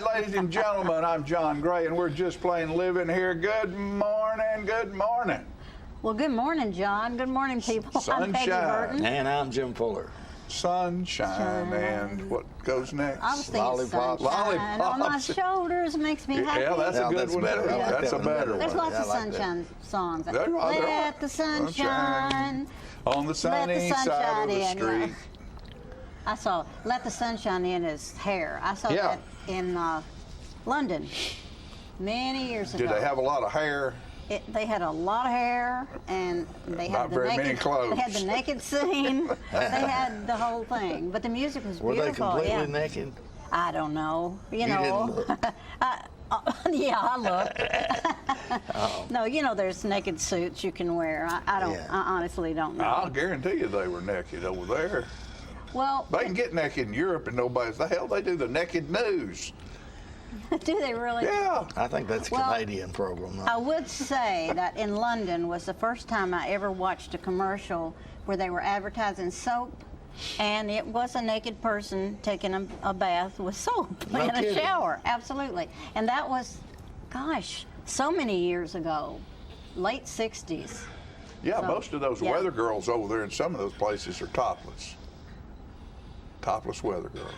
ladies and gentlemen, I'm John Gray, and we're just plain living here. Good morning, good morning. Well, good morning, John. Good morning, people. I'm Peggy Sunshine. Burton. And I'm Jim Fuller. Sunshine, and what goes next? I was thinking Lollipops. sunshine on my Lollipops. shoulders makes me happy. Yeah, that's a good that's one. better. I like That's that a one better better. one. There's lots Yeah, of I like that. sunshine songs. There are. Let the sunshine. On the sunny side sunshine of the in, street. yeah. I saw Let the Sunshine In his hair. I saw Yeah. that in London many years ago. Did they have a lot of hair? They had a lot of hair, and they Not had the very naked. many clothes. They had the naked scene. They had the whole thing, but the music was Were they beautiful. completely yeah. naked? I don't know. You didn't know. look. Yeah, I looked. No, you know, there's naked suits you can wear. I don't. Yeah. I honestly don't know. I'll guarantee you they were naked over there. Well, They can get naked in Europe and nobody's the hell they do the naked news. do they really? Yeah. I think that's a Well, Canadian program. I would say that in London was the first time I ever watched a commercial where they were advertising soap, and it was a naked person taking a bath with soap No in a kidding. shower. Absolutely. And that was, gosh, so many years ago, late 60s. Yeah, So, most of those yeah. weather girls over there in some of those places are topless. Topless weather girl.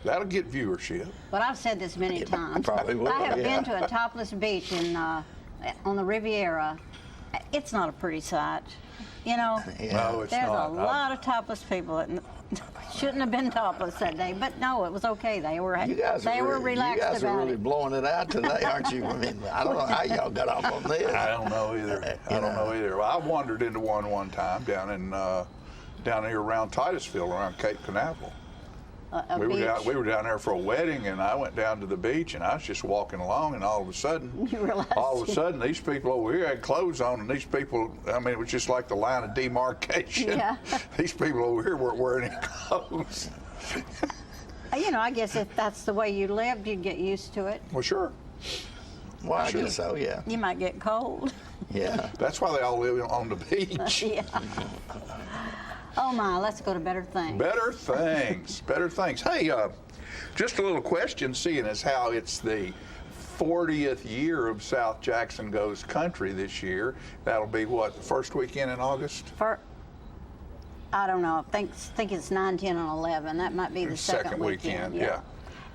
That'll get viewership. But I've said this many times. probably will, I have yeah. been to a topless beach on the Riviera. It's not a pretty sight. You know, Yeah. No, it's there's not. a lot of topless people that shouldn't have been topless that day. But no, it was okay. They were You guys were relaxed you guys are about really it. blowing it out today, aren't you? I mean, I don't know how y'all got off on this. I don't know either. I don't know either. Well, I wandered into one time down here around Titusville, around Cape Canaveral. A We beach. were down there for a wedding, and I went down to the beach, and I was just walking along, and all of a sudden, You realized these people over here had clothes on, and these people, I mean, it was just like the line of demarcation. Yeah. These people over here weren't wearing any clothes. You know, I guess if that's the way you lived, you'd get used to it. Well, sure. Well, I Sure. guess so, yeah. You might get cold. Yeah. That's why they all live on the beach. Yeah. Oh my, let's go to better things. Better things, better things. Hey, just a little question, seeing as how it's the 40th year of South Jackson Goes Country this year. That'll be what, the first weekend in August? I don't know. I think it's 9, 10, and 11. That might be the second weekend. yeah.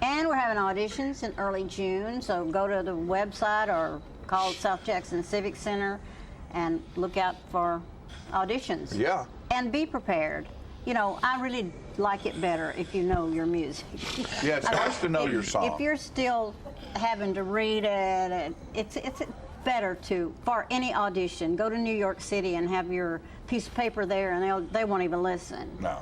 And we're having auditions in early June, so go to the website or call South Jackson Civic Center and look out for auditions. Yeah. And be prepared. You know, I really like it better if you know your music. Yeah, it's nice to know your song. If you're still having to read it, it's better for any audition, go to New York City and have your piece of paper there, and they won't even listen. No.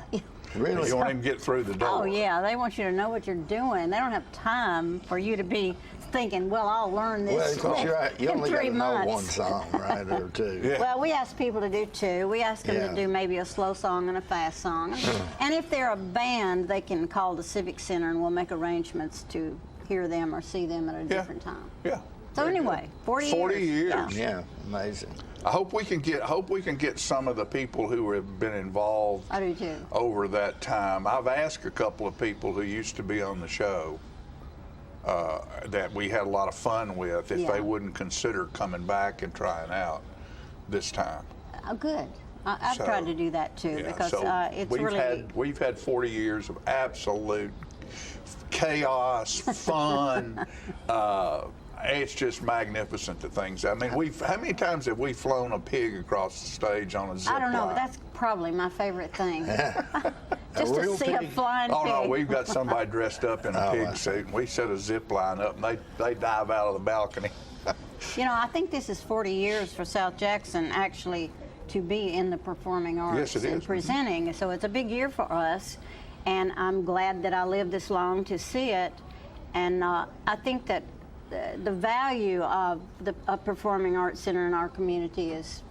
Really? You won't even get through the door. Oh yeah, they want you to know what you're doing. They don't have time for you to be thinking, well, I'll learn Well, this because you're right. You in only got 3 to know months. one song, right, or two. Yeah. Well, we ask people to do 2. We ask them Yeah. to do maybe a slow song and a fast song. And if they're a band, they can call the Civic Center and we'll make arrangements to hear them or see them at a different time. Yeah. So anyway, 40 years. 40 years. Yeah. Yeah, amazing. I hope we can get some of the people who have been involved I do too. over that time. I've asked a couple of people who used to be on the show that we had a lot of fun with if Yeah. they wouldn't consider coming back and trying out this time. Oh, good. I've So, tried to do that too Yeah, because so it's we've really. we've had 40 years of absolute chaos, fun. It's just magnificent, the things. I mean, how many times have we flown a pig across the stage on a zip I don't know, line? but that's probably my favorite thing. Just to real see a pig? flying Oh pig. no, we've got somebody dressed up in a Oh, pig I suit, and we set a zip line up, and they dive out of the balcony. You know, I think this is 40 years for South Jackson actually to be in the performing arts Yes, it and is. presenting. So it's a big year for us, and I'm glad that I lived this long to see it. And I think that the value of a performing arts center in our community is,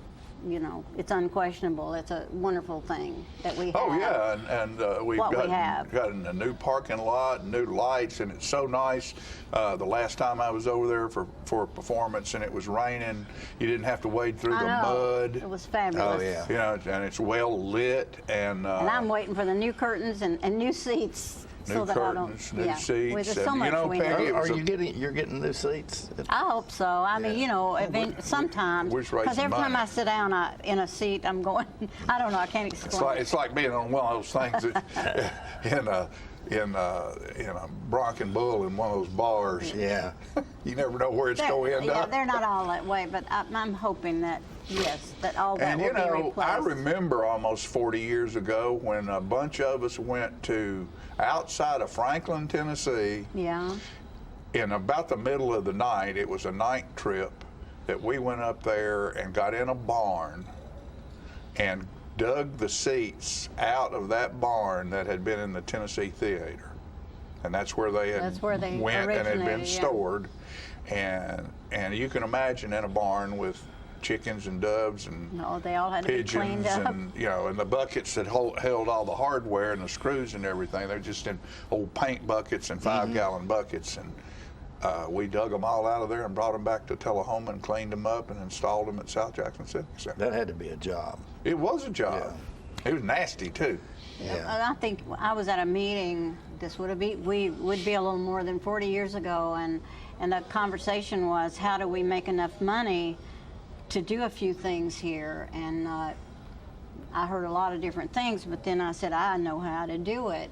you know, it's unquestionable. It's a wonderful thing that we have. Oh yeah, and we've What we got have. a new parking lot, new lights, and it's so nice. The last time I was over there for a performance and it was raining, you didn't have to wade through I the know. mud. It was fabulous. Oh, yeah. You know, and it's well lit, and And I'm waiting for the new curtains and new seats New so that I don't. curtains, new Yeah. seats, Well, there's and, so much you know, we Peggy, need. it was Are a- you're getting new seats? I hope so. I mean, Yeah. you know, sometimes We're just because raising every time money. I sit down in a seat, I'm going. I don't know. I can't explain. It's like being on one of those things that, in a Bronc and Bull in one of those bars. Yeah. You never know where it's going to end Yeah, up. they're not all that way, but I'm hoping that yes, that all that And will you be know, replaced. I remember almost 40 years ago when a bunch of us went to outside of Franklin, Tennessee, Yeah. in about the middle of the night. It was a night trip that we went up there and got in a barn and dug the seats out of that barn that had been in the Tennessee Theater. And that's where they That's where they went and had been originated, yeah. stored. And you can imagine in a barn with chickens and doves and No, they all had to be cleaned pigeons up. and and the buckets that held all the hardware and the screws and everything. They're just in old paint buckets and 5-gallon buckets, and we dug them all out of there and brought them back to Tullahoma and cleaned them up and installed them at South Jackson Civic Center. That had to be a job. It was a job. It was nasty too. Yeah. I think I was at a meeting. This would be a little more than 40 years ago, and the conversation was, how do we make enough money to do a few things here? And I heard a lot of different things, but then I said, I know how to do it.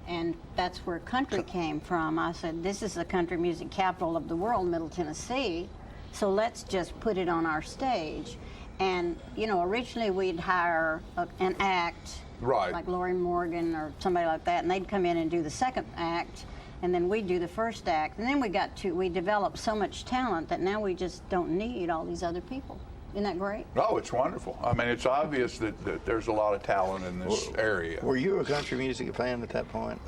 And that's where country came from. I said, this is the country music capital of the world, Middle Tennessee, so let's just put it on our stage. And, you know, originally we'd hire an act, Right. like Lori Morgan or somebody like that, and they'd come in and do the second act, and then we'd do the first act. And then we developed so much talent that now we just don't need all these other people. Isn't that great? Oh, it's wonderful. I mean, it's obvious that there's a lot of talent in this area. Were you a country music fan at that point?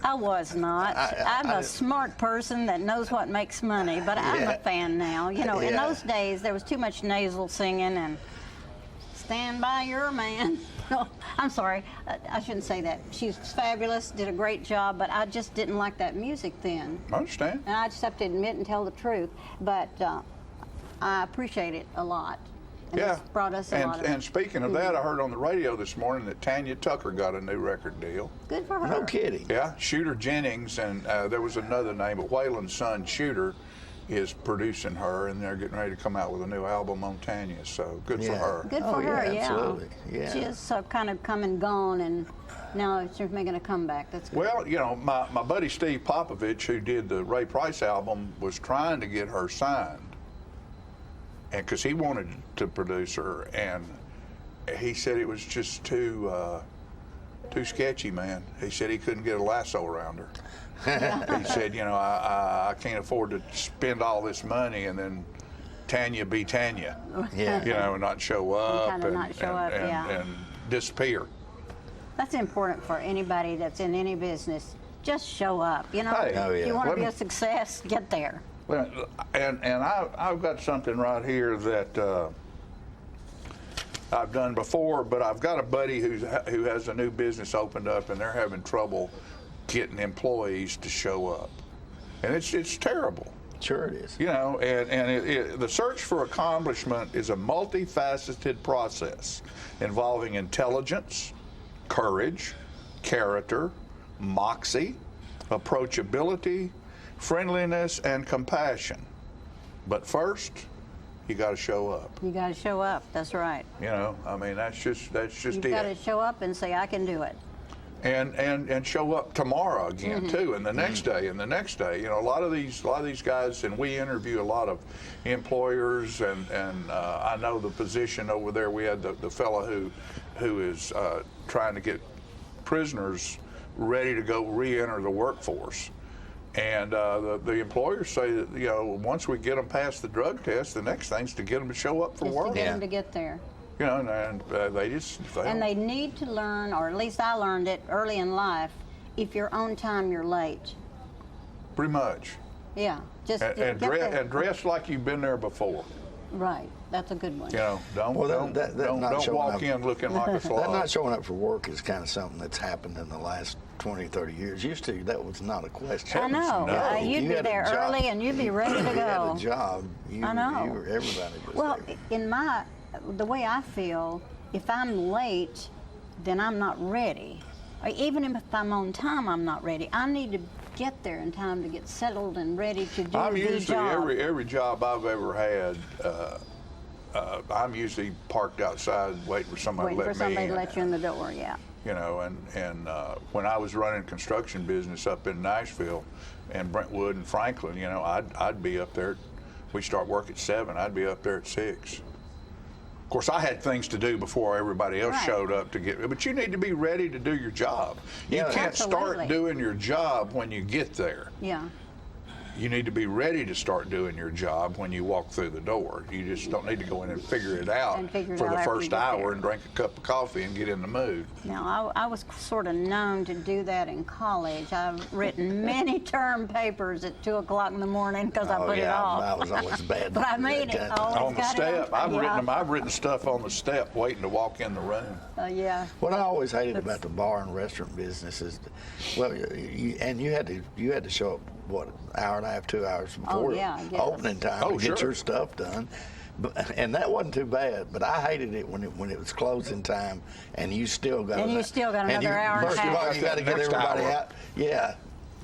I was not. I'm I- a smart person that knows what makes money, but I'm Yeah. a fan now. You know, in Yeah. those days, there was too much nasal singing and stand by your man. No, I'm sorry. I shouldn't say that. She's fabulous, did a great job, but I just didn't like that music then. I understand. And I just have to admit and tell the truth. But I appreciate it a lot. And Yeah. it's brought us a lot of And speaking of that, I heard on the radio this morning that Tanya Tucker got a new record deal. good for her. No kidding. Yeah, Shooter Jennings, and there was another name, but Waylon's son Shooter is producing her, and they're getting ready to come out with a new album on Tanya. So good for Yeah. her. Good Oh, for her, yeah, yeah. absolutely. Yeah. She has kind of come and gone, and now she's making a comeback. That's good. Well, you know, my buddy Steve Popovich, who did the Ray Price album, was trying to get her signed, and because he wanted to produce her, and he said it was just too sketchy, man. He said he couldn't get a lasso around her. He said, you know, I can't afford to spend all this money and then Tanya be Tanya, Yeah. you know, and not show up kinda not show up, yeah. and disappear. That's important for anybody that's in any business. Just show up. You know, Hey. Oh, yeah. if you want to Let be me- a success, get there. Well, and I've got something right here that I've done before, but I've got a buddy who has a new business opened up, and they're having trouble getting employees to show up, and it's terrible. Sure it is. You know, and the search for accomplishment is a multifaceted process involving intelligence, courage, character, moxie, approachability, friendliness, and compassion. But first, you got to show up. You got to show up. That's right. You know, I mean, that's just You've got to it. show up and say, I can do it. And show up tomorrow again Mm-hmm. too, and the next day, and the next day. You know, a lot of these guys, and we interview a lot of employers, and I know the position over there. We had the fellow who is trying to get prisoners ready to go re-enter the workforce. And the employers say that, you know, once we get them past the drug test, the next thing's to get them to show up for Just work. to get Yeah. them to get there. You know, and they just And they need to learn, or at least I learned it early in life, if you're on time, you're late. pretty much. Yeah. Just And, get there. dress like you've been there before. Right. That's a good one. You know, don't Well, that not don't showing walk up- in looking like a That slob. not showing up for work is kind of something that's happened in the last 20, 30 years. Used to, that was not a question. I know. No. You'd You be had a there job. early and you'd be ready to You had go. a job. I know. Everybody was Well, there. the way I feel, if I'm late, then I'm not ready. Or even if I'm on time, I'm not ready. I need to get there in time to get settled and ready to do I'm the usually, job. every job I've ever had, I'm usually parked outside waiting for somebody Waiting to for let me somebody in. to let you in the door, yeah. You know, and when I was running construction business up in Nashville and Brentwood and Franklin, you know, I'd be up there. We start work at 7. I'd be up there at 6. Of course, I had things to do before everybody else Right. showed up to get. But you need to be ready to do your job. You Yeah, can't Absolutely. start doing your job when you get there. Yeah. You need to be ready to start doing your job when you walk through the door. You just don't need to go in and figure it out And figure it for out the after you first get hour there. and drink a cup of coffee and get in the mood. Now, I was sort of known to do that in college. I've written many term papers at 2 o'clock in the morning because I Oh, put it yeah, off. I was always bad. But I made it. Always On the got it step, I've yeah. written them. I've written stuff on the step, waiting to walk in the room. Yeah. What I always hated about the bar and restaurant business is, well, you had to show up, what, hour and a half, 2 hours before yeah, I guess. opening time Oh, to get sure. your stuff done. And that wasn't too bad, but I hated it when it was closing time and you still got And you still got another hour and a First of all, half. you got to get Next everybody hour. out. Yeah,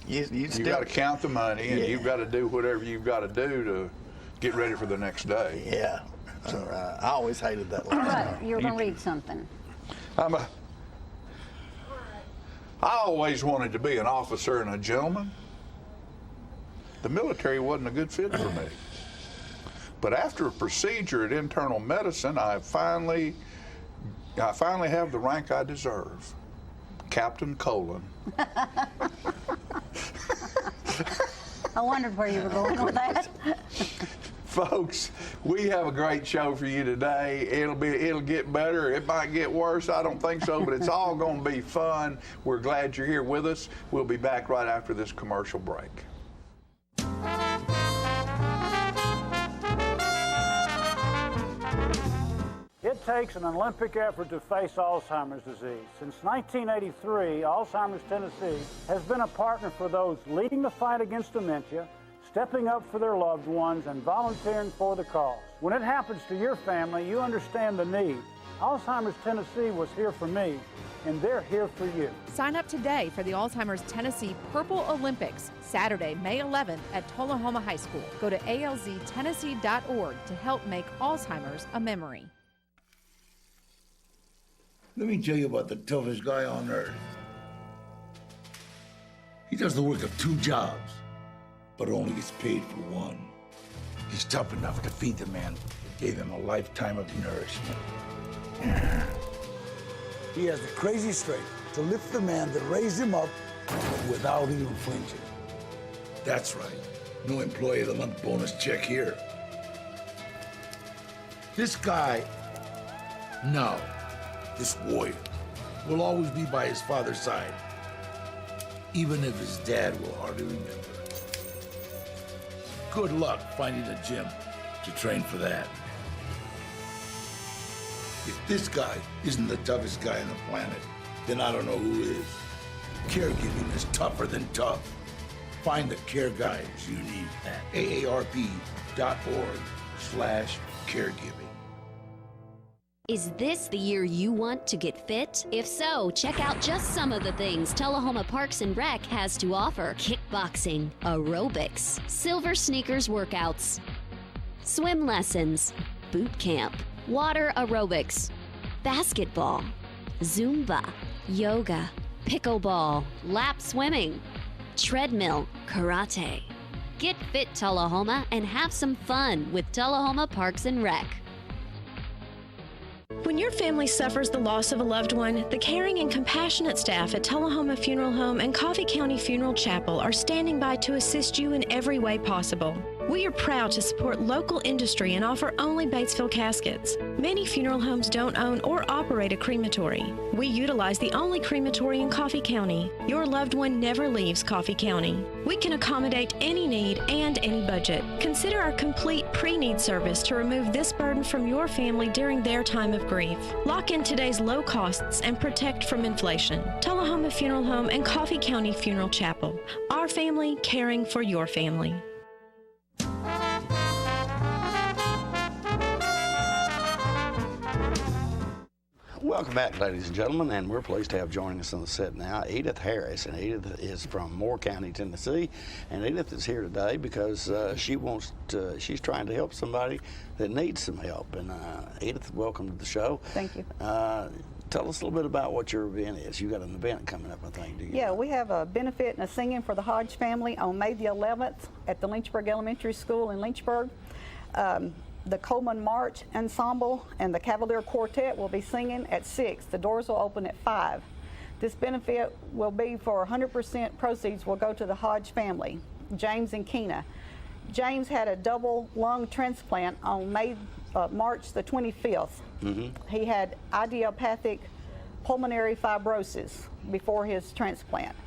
you You still got to count the money, and Yeah. you've got to do whatever you've got to do to get ready for the next day. Yeah, I always hated that. All right, you were going to read something. I always wanted to be an officer and a gentleman. The military wasn't a good fit for me. But after a procedure at internal medicine, I finally have the rank I deserve. Captain Colon. I wondered where you were going with that. Folks, we have a great show for you today. It'll get better. It might get worse. I don't think so, but it's all going to be fun. We're glad you're here with us. We'll be back right after this commercial break. It takes an Olympic effort to face Alzheimer's disease. Since 1983, Alzheimer's Tennessee has been a partner for those leading the fight against dementia, stepping up for their loved ones, and volunteering for the cause. When it happens to your family, you understand the need. Alzheimer's Tennessee was here for me, and they're here for you. Sign up today for the Alzheimer's Tennessee Purple Olympics, Saturday, May 11th at Tullahoma High School. Go to alztennessee.org to help make Alzheimer's a memory. Let me tell you about the toughest guy on earth. He does the work of 2 jobs, but only gets paid for one. He's tough enough to feed the man that gave him a lifetime of nourishment. He has the crazy strength to lift the man that raised him up without even flinching. That's right. No employee of the month bonus check here. This guy, no. This warrior will always be by his father's side, even if his dad will hardly remember. Good luck finding a gym to train for that. If this guy isn't the toughest guy on the planet, then I don't know who is. Caregiving is tougher than tough. Find the care guides you need at aarp.org/caregiving. Is this the year you want to get fit? If so, check out just some of the things Tullahoma Parks and Rec has to offer. Kickboxing, aerobics, silver sneakers workouts, swim lessons, boot camp, water aerobics, basketball, Zumba, yoga, pickleball, lap swimming, treadmill, karate. Get fit, Tullahoma, and have some fun with Tullahoma Parks and Rec. When your family suffers the loss of a loved one, the caring and compassionate staff at Tullahoma Funeral Home and Coffee County Funeral Chapel are standing by to assist you in every way possible. We are proud to support local industry and offer only Batesville caskets. Many funeral homes don't own or operate a crematory. We utilize the only crematory in Coffee County. Your loved one never leaves Coffee County. We can accommodate any need and any budget. Consider our complete pre-need service to remove this burden from your family during their time of grief. Lock in today's low costs and protect from inflation. Tullahoma Funeral Home and Coffee County Funeral Chapel. Our family caring for your family. Welcome back, ladies and gentlemen, and we're pleased to have joining us on the set now Edith Harris, and Edith is from Moore County, Tennessee, and Edith is here today because she's trying to help somebody that needs some help. And Edith, welcome to the show. Thank you. Tell us a little bit about what your event is. You got an event coming up, I think, do you? Yeah, we have a benefit and a singing for the Hodge family on May the 11th at the Lynchburg Elementary School in Lynchburg. The Coleman March Ensemble and the Cavalier Quartet will be singing at 6. The doors will open at 5. This benefit will be for 100% proceeds will go to the Hodge family, James and Keena. James had a double lung transplant on March the 25th. He had idiopathic pulmonary fibrosis before his transplant.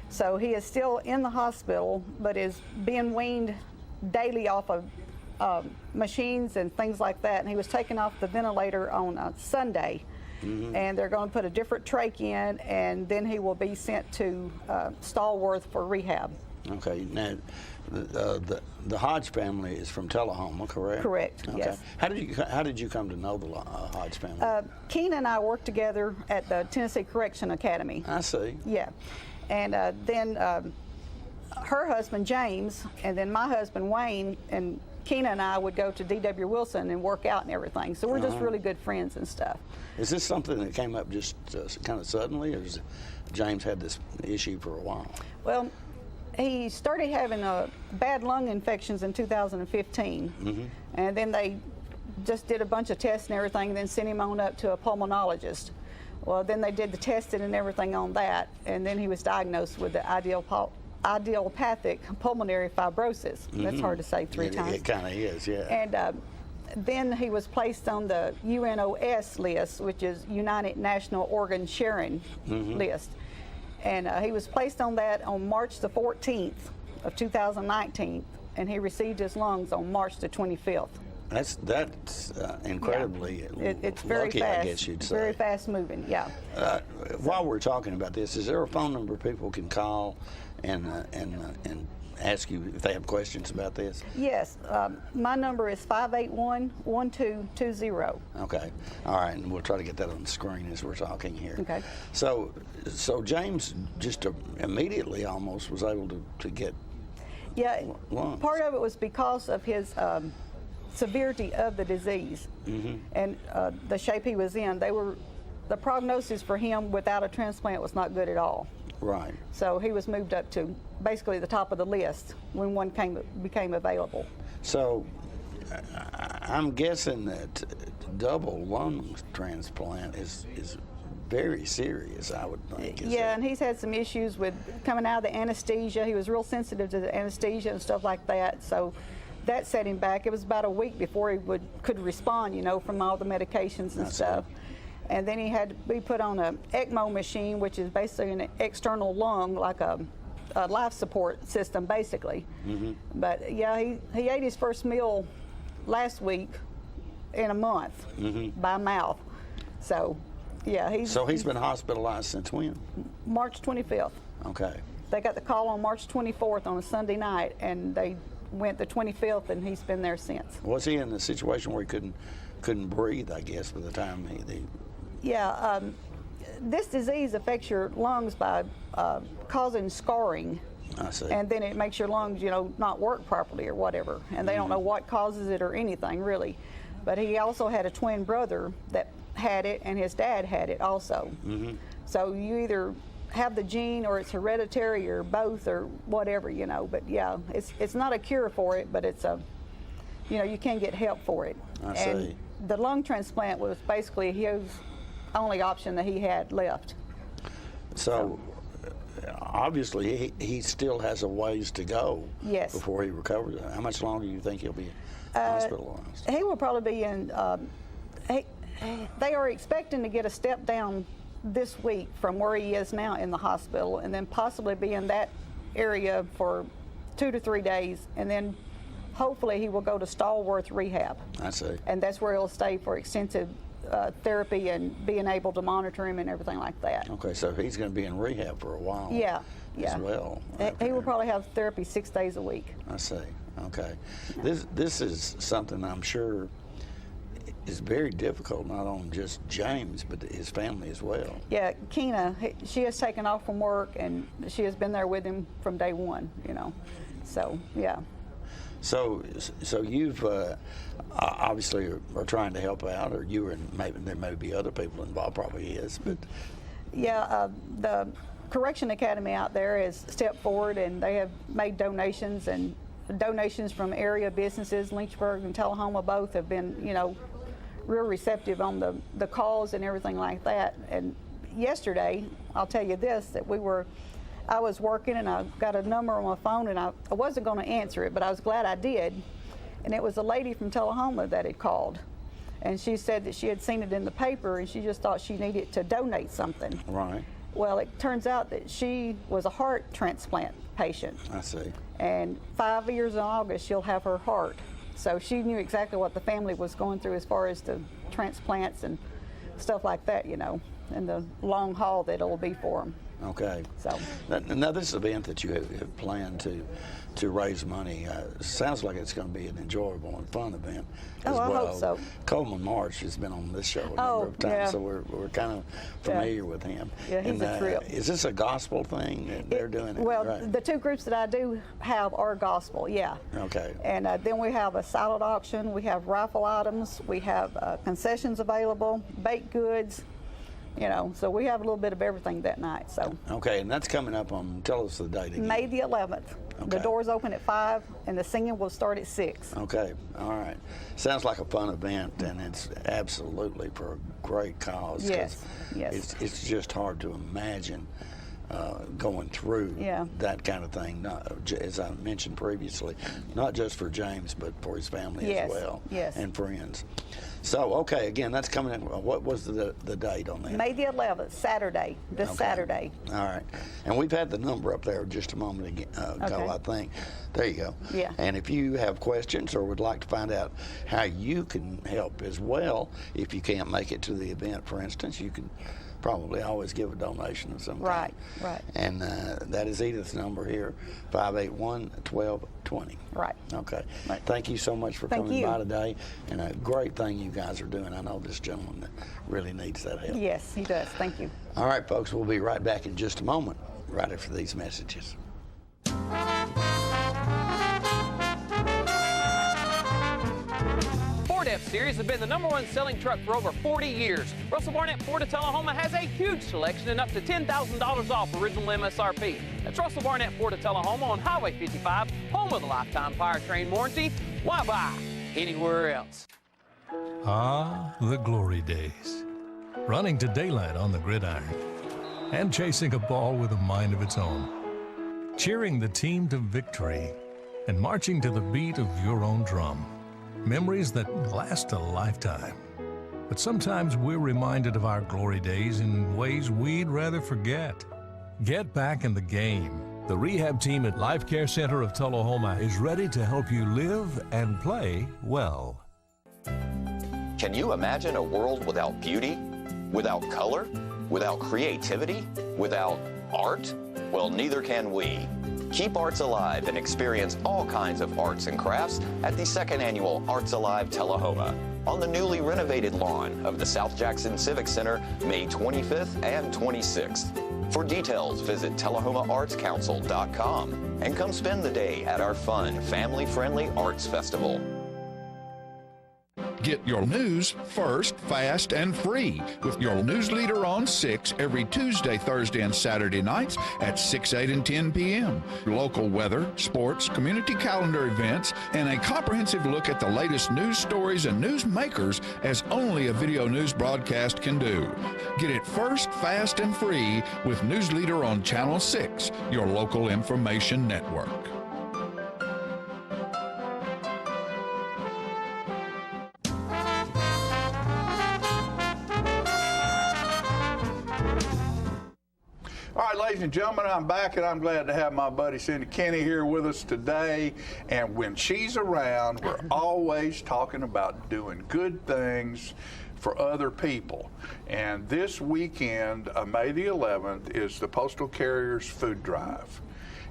So he is still in the hospital, but is being weaned daily off of machines and things like that, and he was taken off the ventilator on Sunday, and they're going to put a different trach in, and then he will be sent to Stallworth for rehab. Okay, now the Hodge family is from Tullahoma, correct? Correct. Okay. Yes. How did you come to know the Hodge family? Keena and I worked together at the Tennessee Correction Academy. I see. Yeah, and then her husband James, and then my husband Wayne, and Keena and I would go to D.W. Wilson and work out and everything. So we're just really good friends and stuff. Is this something that came up just kind of suddenly, or has James had this issue for a while? Well, he started having bad lung infections in 2015, and then they just did a bunch of tests and everything, and then sent him on up to a pulmonologist. Well, then they did the testing and everything on that, and then he was diagnosed with the idiopathic pulmonary fibrosis. That's hard to say three times. It kind of is, yeah. And then he was placed on the UNOS list, which is United National Organ Sharing list. And he was placed on that on March the 14th of 2019, and he received his lungs on March the 25th. That's incredibly it's very lucky, fast. I guess you'd say. Very fast moving, yeah. While we're talking about this, is there a phone number people can call and ask you if they have questions about this? Yes, my number is 581-1220. Okay, all right, and we'll try to get that on the screen as we're talking here. Okay. So James just immediately almost was able to get lungs. Part of it was because of his severity of the disease and the shape he was in. The prognosis for him without a transplant was not good at all. Right. So he was moved up to basically the top of the list when one became available. So I'm guessing that double lung transplant is very serious, I would think. Yeah, and he's had some issues with coming out of the anesthesia. He was real sensitive to the anesthesia and stuff like that. So that set him back. It was about a week before he could respond, from all the medications and stuff. And then he had to be put on an ECMO machine, which is basically an external lung, like a life support system, basically. But yeah, he ate his first meal last week in a month by mouth. So yeah, he's been hospitalized since when? March 25th. Okay. They got the call on March 24th on a Sunday night, and they went the 25th, and he's been there since. Was he in a situation where he couldn't breathe, I guess, by the time he Yeah, this disease affects your lungs by causing scarring. I see. And then it makes your lungs, not work properly or whatever. And they don't know what causes it or anything, really. But he also had a twin brother that had it, and his dad had it also. So you either have the gene or it's hereditary or both or whatever, But yeah, it's not a cure for it, but it's you can get help for it. I and see. The lung transplant was basically his only option that he had left. So obviously he still has a ways to go before he recovers. How much longer do you think he'll be hospitalized? He will probably be in, they are expecting to get a step down this week from where he is now in the hospital, and then possibly be in that area for 2 to 3 days, and then hopefully he will go to Stallworth Rehab. I see. And that's where he'll stay for extensive therapy and being able to monitor him and everything like that. Okay, so he's going to be in rehab for a while. Yeah. As well. He will probably have therapy 6 days a week. I see. Okay. This is something I'm sure is very difficult, not on just James, but his family as well. Yeah, Keena, she has taken off from work, and she has been there with him from day one, you know. So, yeah. So you've obviously are trying to help out, or you and maybe there may be other people involved, probably is, but. Yeah, the Correction Academy out there has stepped forward, and they have made donations, and donations from area businesses. Lynchburg and Tullahoma both have been, you know, real receptive on the cause and everything like that. And yesterday, I'll tell you this, that I was working, and I got a number on my phone, and I wasn't going to answer it, but I was glad I did. And it was a lady from Tullahoma that had called. And she said that she had seen it in the paper, and she just thought she needed to donate something. Right. Well, it turns out that she was a heart transplant patient. I see. And 5 years in August, she'll have her heart. So she knew exactly what the family was going through as far as the transplants and stuff like that, you know, and the long haul that it'll be for them. Okay. So now this event that you have planned to raise money sounds like it's going to be an enjoyable and fun event as well. I hope so. Coleman March has been on this show a number of times, yeah. so we're kind of familiar with him. Yeah, he's a trip. Is this a gospel thing that they're doing? Well, right? the two groups that I do have are gospel, yeah. Okay. And then we have a silent auction, we have raffle items, we have concessions available, baked goods. You know, so we have a little bit of everything that night. So. Okay, and that's coming up on, tell us the date again. May the 11th. Okay. The doors open at 5, and the singing will start at 6. Okay, all right. Sounds like a fun event, and it's absolutely for a great cause. Yes, yes. It's just hard to imagine going through that kind of thing, as I mentioned previously, not just for James, but for his family as well, and friends. So, okay, again, that's coming in. What was the date on that? May the 11th, Saturday, this Saturday. All right. And we've had the number up there just a moment ago, I think. There you go. Yeah. And if you have questions or would like to find out how you can help as well, if you can't make it to the event, for instance, you can probably always give a donation of some kind. Right. And that is Edith's number here, 581-1220. Right. Okay. Right. Thank you so much for coming by today, and a great thing you guys are doing. I know this gentleman that really needs that help. Yes, he does. Thank you. All right, folks, we'll be right back in just a moment, right after these messages. Ford F-Series has been the #1 selling truck for over 40 years. Russell Barnett Ford of Tullahoma has a huge selection and up to $10,000 off original MSRP. That's Russell Barnett Ford of Tullahoma on Highway 55, home of the lifetime powertrain warranty. Why buy anywhere else? Ah, the glory days. Running to daylight on the gridiron and chasing a ball with a mind of its own. Cheering the team to victory and marching to the beat of your own drum. Memories that last a lifetime. But sometimes we're reminded of our glory days in ways we'd rather forget. Get back in the game. The rehab team at Life Care Center of Tullahoma is ready to help you live and play well. Can you imagine a world without beauty, without color, without creativity, without art? Well, neither can we. Keep arts alive and experience all kinds of arts and crafts at the 2nd Annual Arts Alive Tullahoma on the newly renovated lawn of the South Jackson Civic Center, May 25th and 26th. For details, visit TullahomaArtsCouncil.com and come spend the day at our fun, family-friendly arts festival. Get your news first, fast, and free with your news leader on 6 every Tuesday, Thursday, and Saturday nights at 6, 8, and 10 p.m. Local weather, sports, community calendar events, and a comprehensive look at the latest news stories and news makers as only a video news broadcast can do. Get it first, fast, and free with News Leader on Channel 6, your local information network. All right, ladies and gentlemen, I'm back, and I'm glad to have my buddy Cindy Kenny here with us today. And when she's around, we're always talking about doing good things for other people. And this weekend, May the 11th, is the Postal Carriers Food Drive.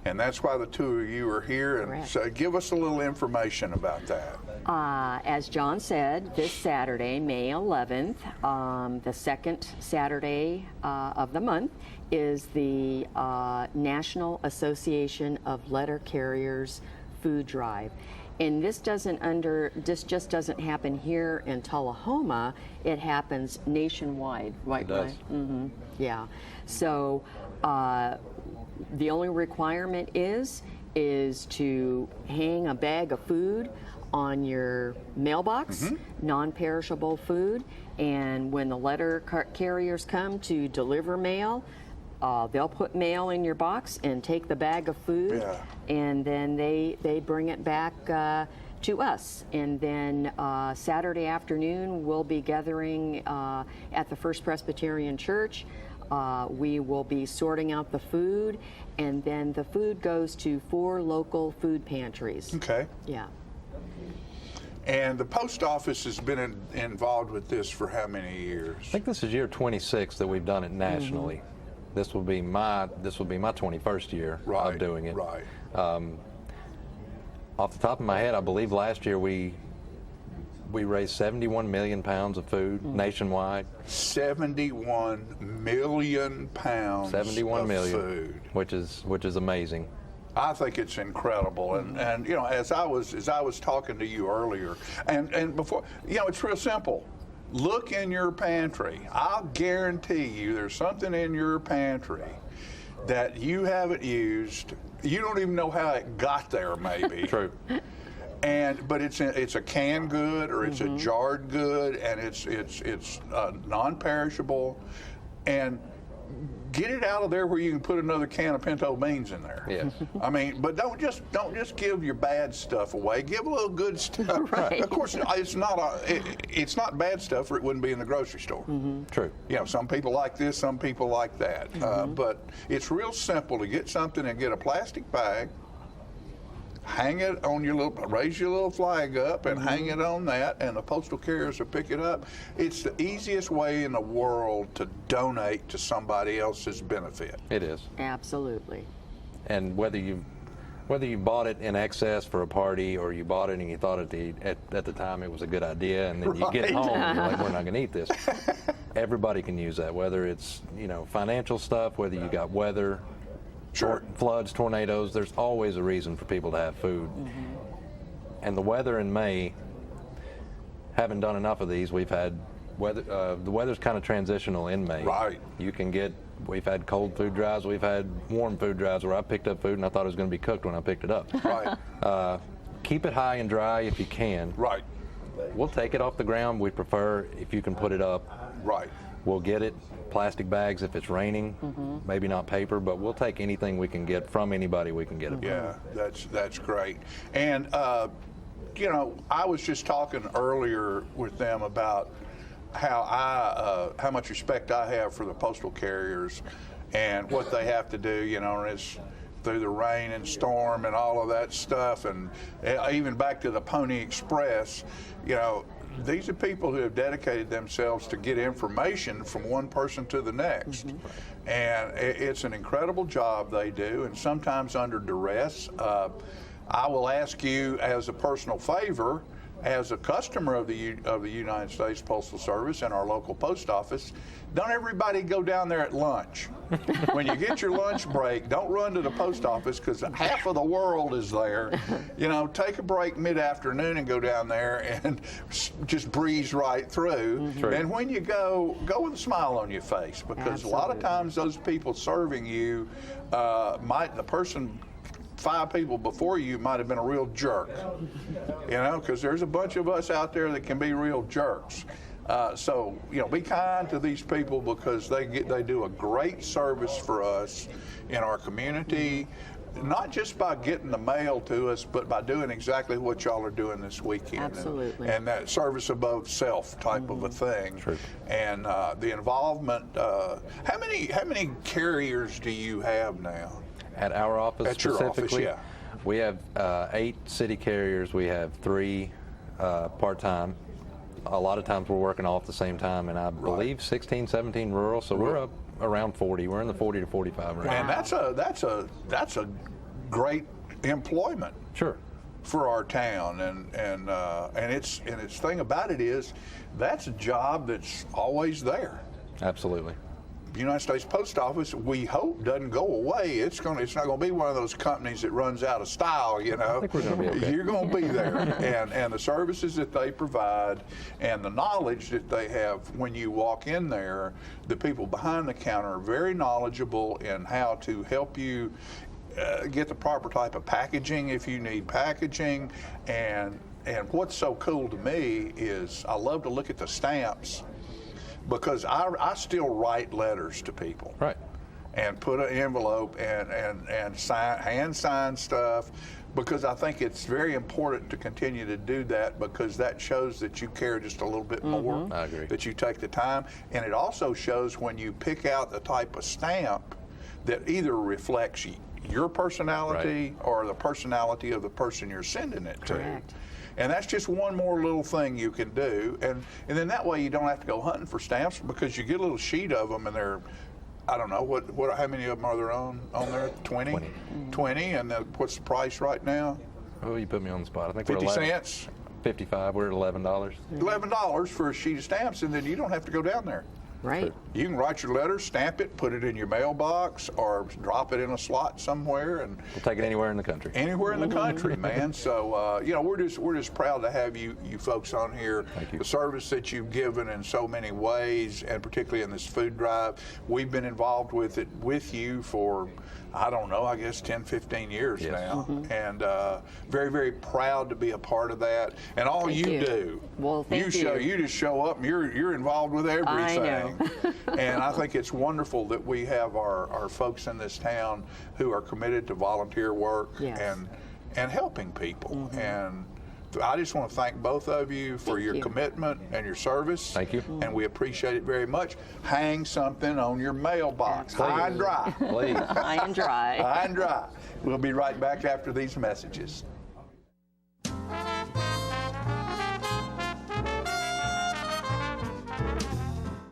And that's why the two of you are here. And Correct. so give us a little information about that. As John said, this Saturday, May 11th, the second Saturday of the month, is the National Association of Letter Carriers Food Drive. And this just doesn't happen here in Tullahoma. It happens nationwide. Right, It does. Mm-hmm. Yeah. So the only requirement is to hang a bag of food on your mailbox, non-perishable food, and when the letter carriers come to deliver mail, they'll put mail in your box and take the bag of food, and then they bring it back to us. And then Saturday afternoon, we'll be gathering at the First Presbyterian Church. We will be sorting out the food, and then the food goes to 4 local food pantries. Okay. Yeah. And the post office has been involved with this for how many years? I think this is year 26 that we've done it nationally. This will be my 21st year of doing it. Right. Off the top of my head, I believe last year we raised 71 million pounds of food nationwide. 71 million pounds 71 of million, food. which is amazing. I think it's incredible, and you know, as I was talking to you earlier, and before, you know, it's real simple. Look in your pantry. I'll guarantee you, there's something in your pantry that you haven't used. You don't even know how it got there, maybe. True. But it's a canned good or it's a jarred good, and it's non-perishable, and get it out of there where you can put another can of pinto beans in there. Yes. I mean, but don't just give your bad stuff away. Give a little good stuff. Right. Of course, it's not bad stuff, or it wouldn't be in the grocery store. True. You know, some people like this, some people like that. But it's real simple to get something and get a plastic bag, hang it on raise your little flag up and hang it on that, and the postal carriers will pick it up. It's the easiest way in the world to donate to somebody else's benefit. It is. Absolutely. And whether you bought it in excess for a party, or you bought it and you thought at the time it was a good idea, and then you get home and you're like, we're not going to eat this. Everybody can use that, whether it's, you know, financial stuff, whether you got weather, floods, tornadoes. There's always a reason for people to have food. And the weather in May, haven't done enough of these. We've had weather. The weather's kind of transitional in May. Right. We've had cold food drives. We've had warm food drives where I picked up food and I thought it was going to be cooked when I picked it up. Right. Keep it high and dry if you can. Right. We'll take it off the ground. We prefer if you can put it up. Right. We'll get it. Plastic bags if it's raining, maybe not paper, but we'll take anything we can get from anybody we can get it from. Yeah, that's great. And you know, I was just talking earlier with them about how much respect I have for the postal carriers and what they have to do. You know, and it's through the rain and storm and all of that stuff, and even back to the Pony Express. You know, these are people who have dedicated themselves to get information from one person to the next. And it's an incredible job they do, and sometimes under duress. I will ask you as a personal favor, as a customer of the United States Postal Service and our local post office, don't everybody go down there at lunch. When you get your lunch break, don't run to the post office, because half of the world is there. You know, take a break mid-afternoon and go down there and just breeze right through. And when you go with a smile on your face, because a lot of times those people serving you, the person 5 people before you might have been a real jerk, you know, because there's a bunch of us out there that can be real jerks. So, you know, be kind to these people, because they do a great service for us in our community, not just by getting the mail to us, but by doing exactly what y'all are doing this weekend. Absolutely. And that service above self type of a thing. True. And the involvement. How many carriers do you have now? At our office At your specifically, office, yeah. We have 8 city carriers. We have 3 part-time. A lot of times we're working all at the same time, and I believe 16, 17 rural. So we're up around 40. We're in the 40 to 45 range. And that's a great employment. Sure. For our town, and its thing about it is that's a job that's always there. Absolutely. The United States Post Office, we hope, doesn't go away. It's not going to be one of those companies that runs out of style. You know, I think we're going to be okay. You're going to be there, and the services that they provide, and the knowledge that they have when you walk in there, the people behind the counter are very knowledgeable in how to help you get the proper type of packaging if you need packaging, and what's so cool to me is I love to look at the stamps, because I still write letters to people, right, and put an envelope and sign, hand sign stuff, because I think it's very important to continue to do that, because that shows that you care just a little bit more. I agree. That you take the time, and it also shows when you pick out the type of stamp that either reflects your personality or the personality of the person you're sending it to. Correct. And that's just one more little thing you can do. And then that way you don't have to go hunting for stamps, because you get a little sheet of them, and they're, I don't know, how many of them are there on there? 20? 20, and what's the price right now? Oh, you put me on the spot. I think 50 we're 11, cents? 55, we're at $11. $11 for a sheet of stamps, and then you don't have to go down there. Right. You can write your letter, stamp it, put it in your mailbox, or drop it in a slot somewhere, and we'll take it anywhere in the country. Anywhere in the country, man. So we're just proud to have you folks on here. Thank you. The service that you've given in so many ways, and particularly in this food drive, we've been involved with it with you for, I don't know, I guess 10, 15 years now, and very, very proud to be a part of that. And all Thank you you. do, well, thank you just show up, and you're involved with everything. I know. And I think it's wonderful that we have our folks in this town who are committed to volunteer work and helping people. And I just want to thank both of you for your commitment and your service. Thank you. And we appreciate it very much. Hang something on your mailbox, high and dry. Please. High and dry. High and dry. We'll be right back after these messages.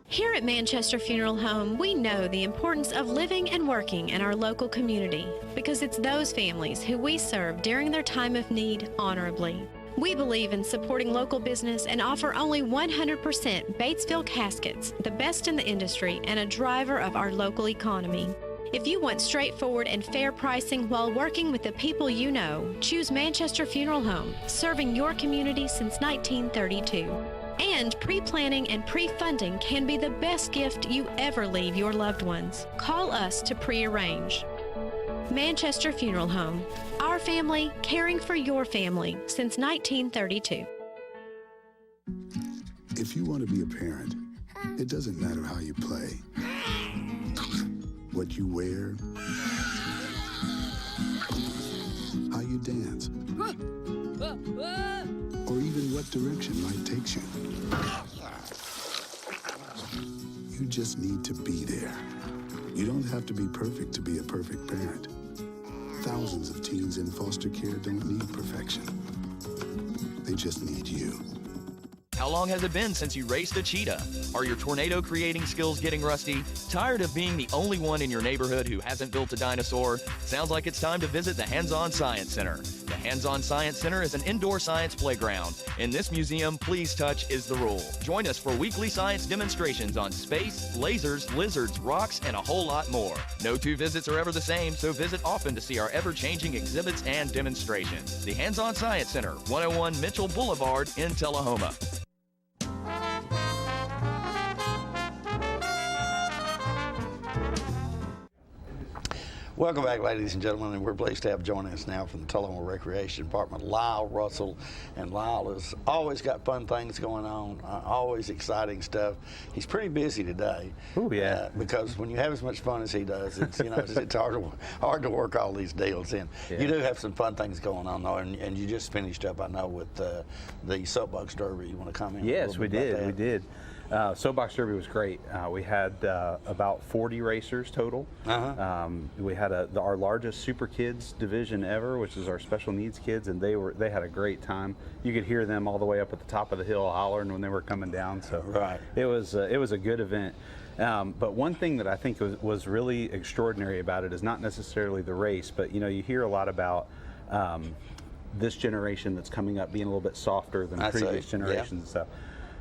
Here at Manchester Funeral Home, we know the importance of living and working in our local community, because it's those families who we serve during their time of need honorably. We believe in supporting local business and offer only 100% Batesville caskets, the best in the industry and a driver of our local economy. If you want straightforward and fair pricing while working with the people you know, choose Manchester Funeral Home, serving your community since 1932. And pre-planning and pre-funding can be the best gift you ever leave your loved ones. Call us to pre-arrange. Manchester Funeral Home. Our family caring for your family since 1932. If you want to be a parent, it doesn't matter how you play, what you wear, how you dance, or even what direction life takes you. You just need to be there. You don't have to be perfect to be a perfect parent. Thousands of teens in foster care don't need perfection. They just need you. How long has it been since you raced a cheetah? Are your tornado creating skills getting rusty? Tired of being the only one in your neighborhood who hasn't built a dinosaur? Sounds like it's time to visit the Hands-On Science Center. The Hands-On Science Center is an indoor science playground. In this museum, please touch is the rule. Join us for weekly science demonstrations on space, lasers, lizards, rocks, and a whole lot more. No two visits are ever the same, so visit often to see our ever-changing exhibits and demonstrations. The Hands-On Science Center, 101 Mitchell Boulevard in Tullahoma. Welcome back, ladies and gentlemen, and we're pleased to have joining us now from the Tullahoma Recreation Department, Lyle Russell. And Lyle has always got fun things going on, always exciting stuff. He's pretty busy today. Oh yeah. Because when you have as much fun as he does, it's it's hard to work all these deals in. Yeah. You do have some fun things going on though, and you just finished up, I know, with the Soapbox Derby. You want to comment? Yes, we did. We did. Soapbox Derby was great. We had about 40 racers total. We had our largest Super Kids division ever, which is our special needs kids, and they had a great time. You could hear them all the way up at the top of the hill hollering when they were coming down. So right. It was a good event. But one thing that I think was really extraordinary about it is not necessarily the race, but you hear a lot about this generation that's coming up being a little bit softer than previous generations and stuff.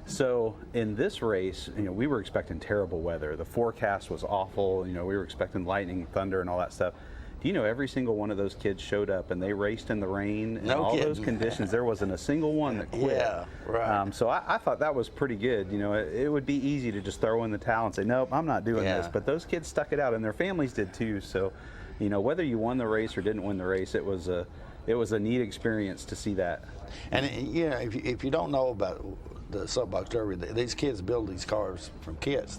So in this race, we were expecting terrible weather. The forecast was awful. We were expecting lightning, thunder, and all that stuff. Do you know every single one of those kids showed up and they raced in the rain and all those conditions? There wasn't a single one that quit. Yeah, right. So I thought that was pretty good. It would be easy to just throw in the towel and say, nope, I'm not doing this. But those kids stuck it out, and their families did too. So, whether you won the race or didn't win the race, it was a neat experience to see that. And if you don't know about the Soapbox Derby, these kids build these cars from kits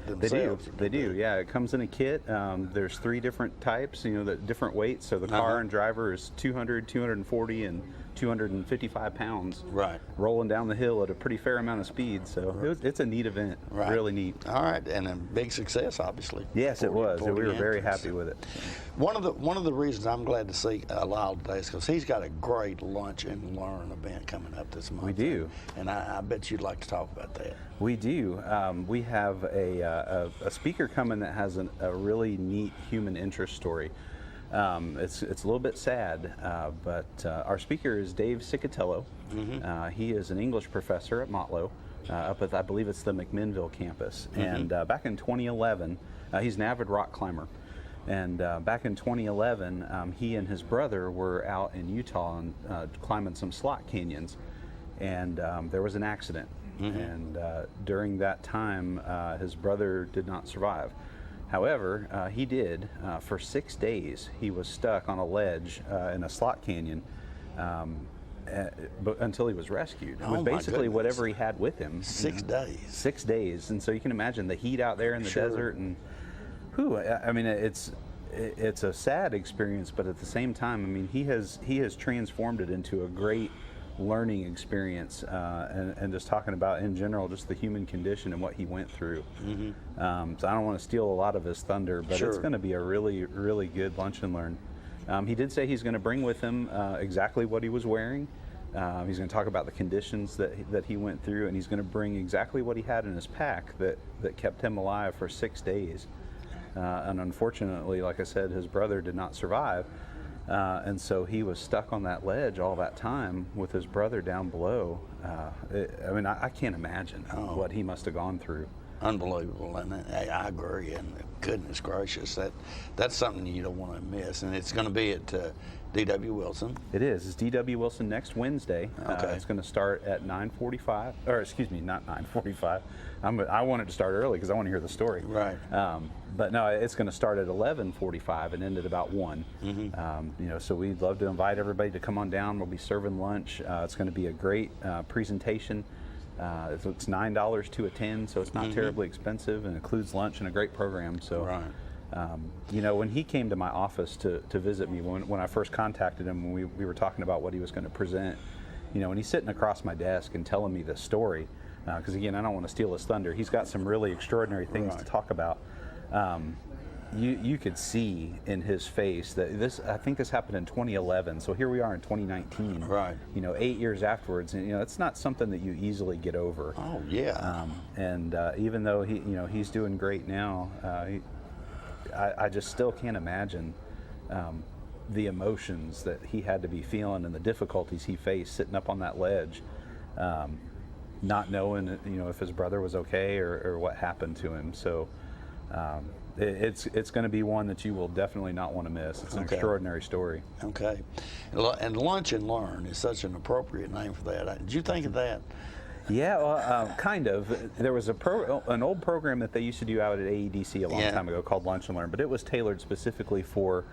themselves. They do. Yeah, it comes in a kit. There's 3 different types, the different weights. So the car and driver is 200, 240, and 255 pounds. Right. Rolling down the hill at a pretty fair amount of speed. So it's a neat event. Right. Really neat. All right, and a big success, obviously. Yes, it was. We were very happy with it. One of the reasons I'm glad to see Lyle today is because he's got a great lunch and learn event coming up this month. We do. And I bet you'd like to talk about that. We do. We have a speaker coming that has a really neat human interest story. It's a little bit sad, but our speaker is Dave Cicatello. He is an English professor at Motlow, up at, I believe it's the McMinnville campus. And back in 2011, he's an avid rock climber. And back in 2011, he and his brother were out in Utah and climbing some slot canyons. And there was an accident. And during that time, his brother did not survive. However, he did. For 6 days, he was stuck on a ledge in a slot canyon until he was rescued. With basically whatever he had with him. 6 days. 6 days. And so you can imagine the heat out there in the desert. And I mean, it's a sad experience, but at the same time, I mean, he has transformed it into a great learning experience, and just talking about in general just the human condition and what he went through. So I don't want to steal a lot of his thunder, but it's going to be a really, really good lunch and learn. He did say he's going to bring with him exactly what he was wearing. He's going to talk about the conditions that he went through, and he's going to bring exactly what he had in his pack that kept him alive for 6 days. And unfortunately, like I said, his brother did not survive. And so he was stuck on that ledge all that time with his brother down below. I can't imagine what he must have gone through. Unbelievable, and I agree. And goodness gracious, that's something you don't want to miss. And it's going to be at D.W. Wilson. It is. It's D.W. Wilson next Wednesday. Okay. It's going to start at 9:45, or excuse me, not 9:45. I want it to start early because I want to hear the story. Right. But no, it's going to start at 11:45 and end at about 1. So we'd love to invite everybody to come on down. We'll be serving lunch. It's going to be a great presentation. It's $9 to attend, so it's not terribly expensive, and includes lunch and a great program. So, when he came to my office to visit me, when I first contacted him, when we were talking about what he was going to present, when he's sitting across my desk and telling me this story, because again, I don't want to steal his thunder. He's got some really extraordinary things to talk about. You could see in his face that I think this happened in 2011, so here we are in 2019. Right. 8 years afterwards, and it's not something that you easily get over. Oh yeah. And even though he's doing great now, I just still can't imagine the emotions that he had to be feeling and the difficulties he faced sitting up on that ledge, not knowing if his brother was okay or what happened to him. So. It's going to be one that you will definitely not want to miss. It's an extraordinary story. Okay. And Lunch and Learn is such an appropriate name for that. Did you think of that? Yeah, well, kind of. There was an old program that they used to do out at AEDC a long time ago called Lunch and Learn, but it was tailored specifically for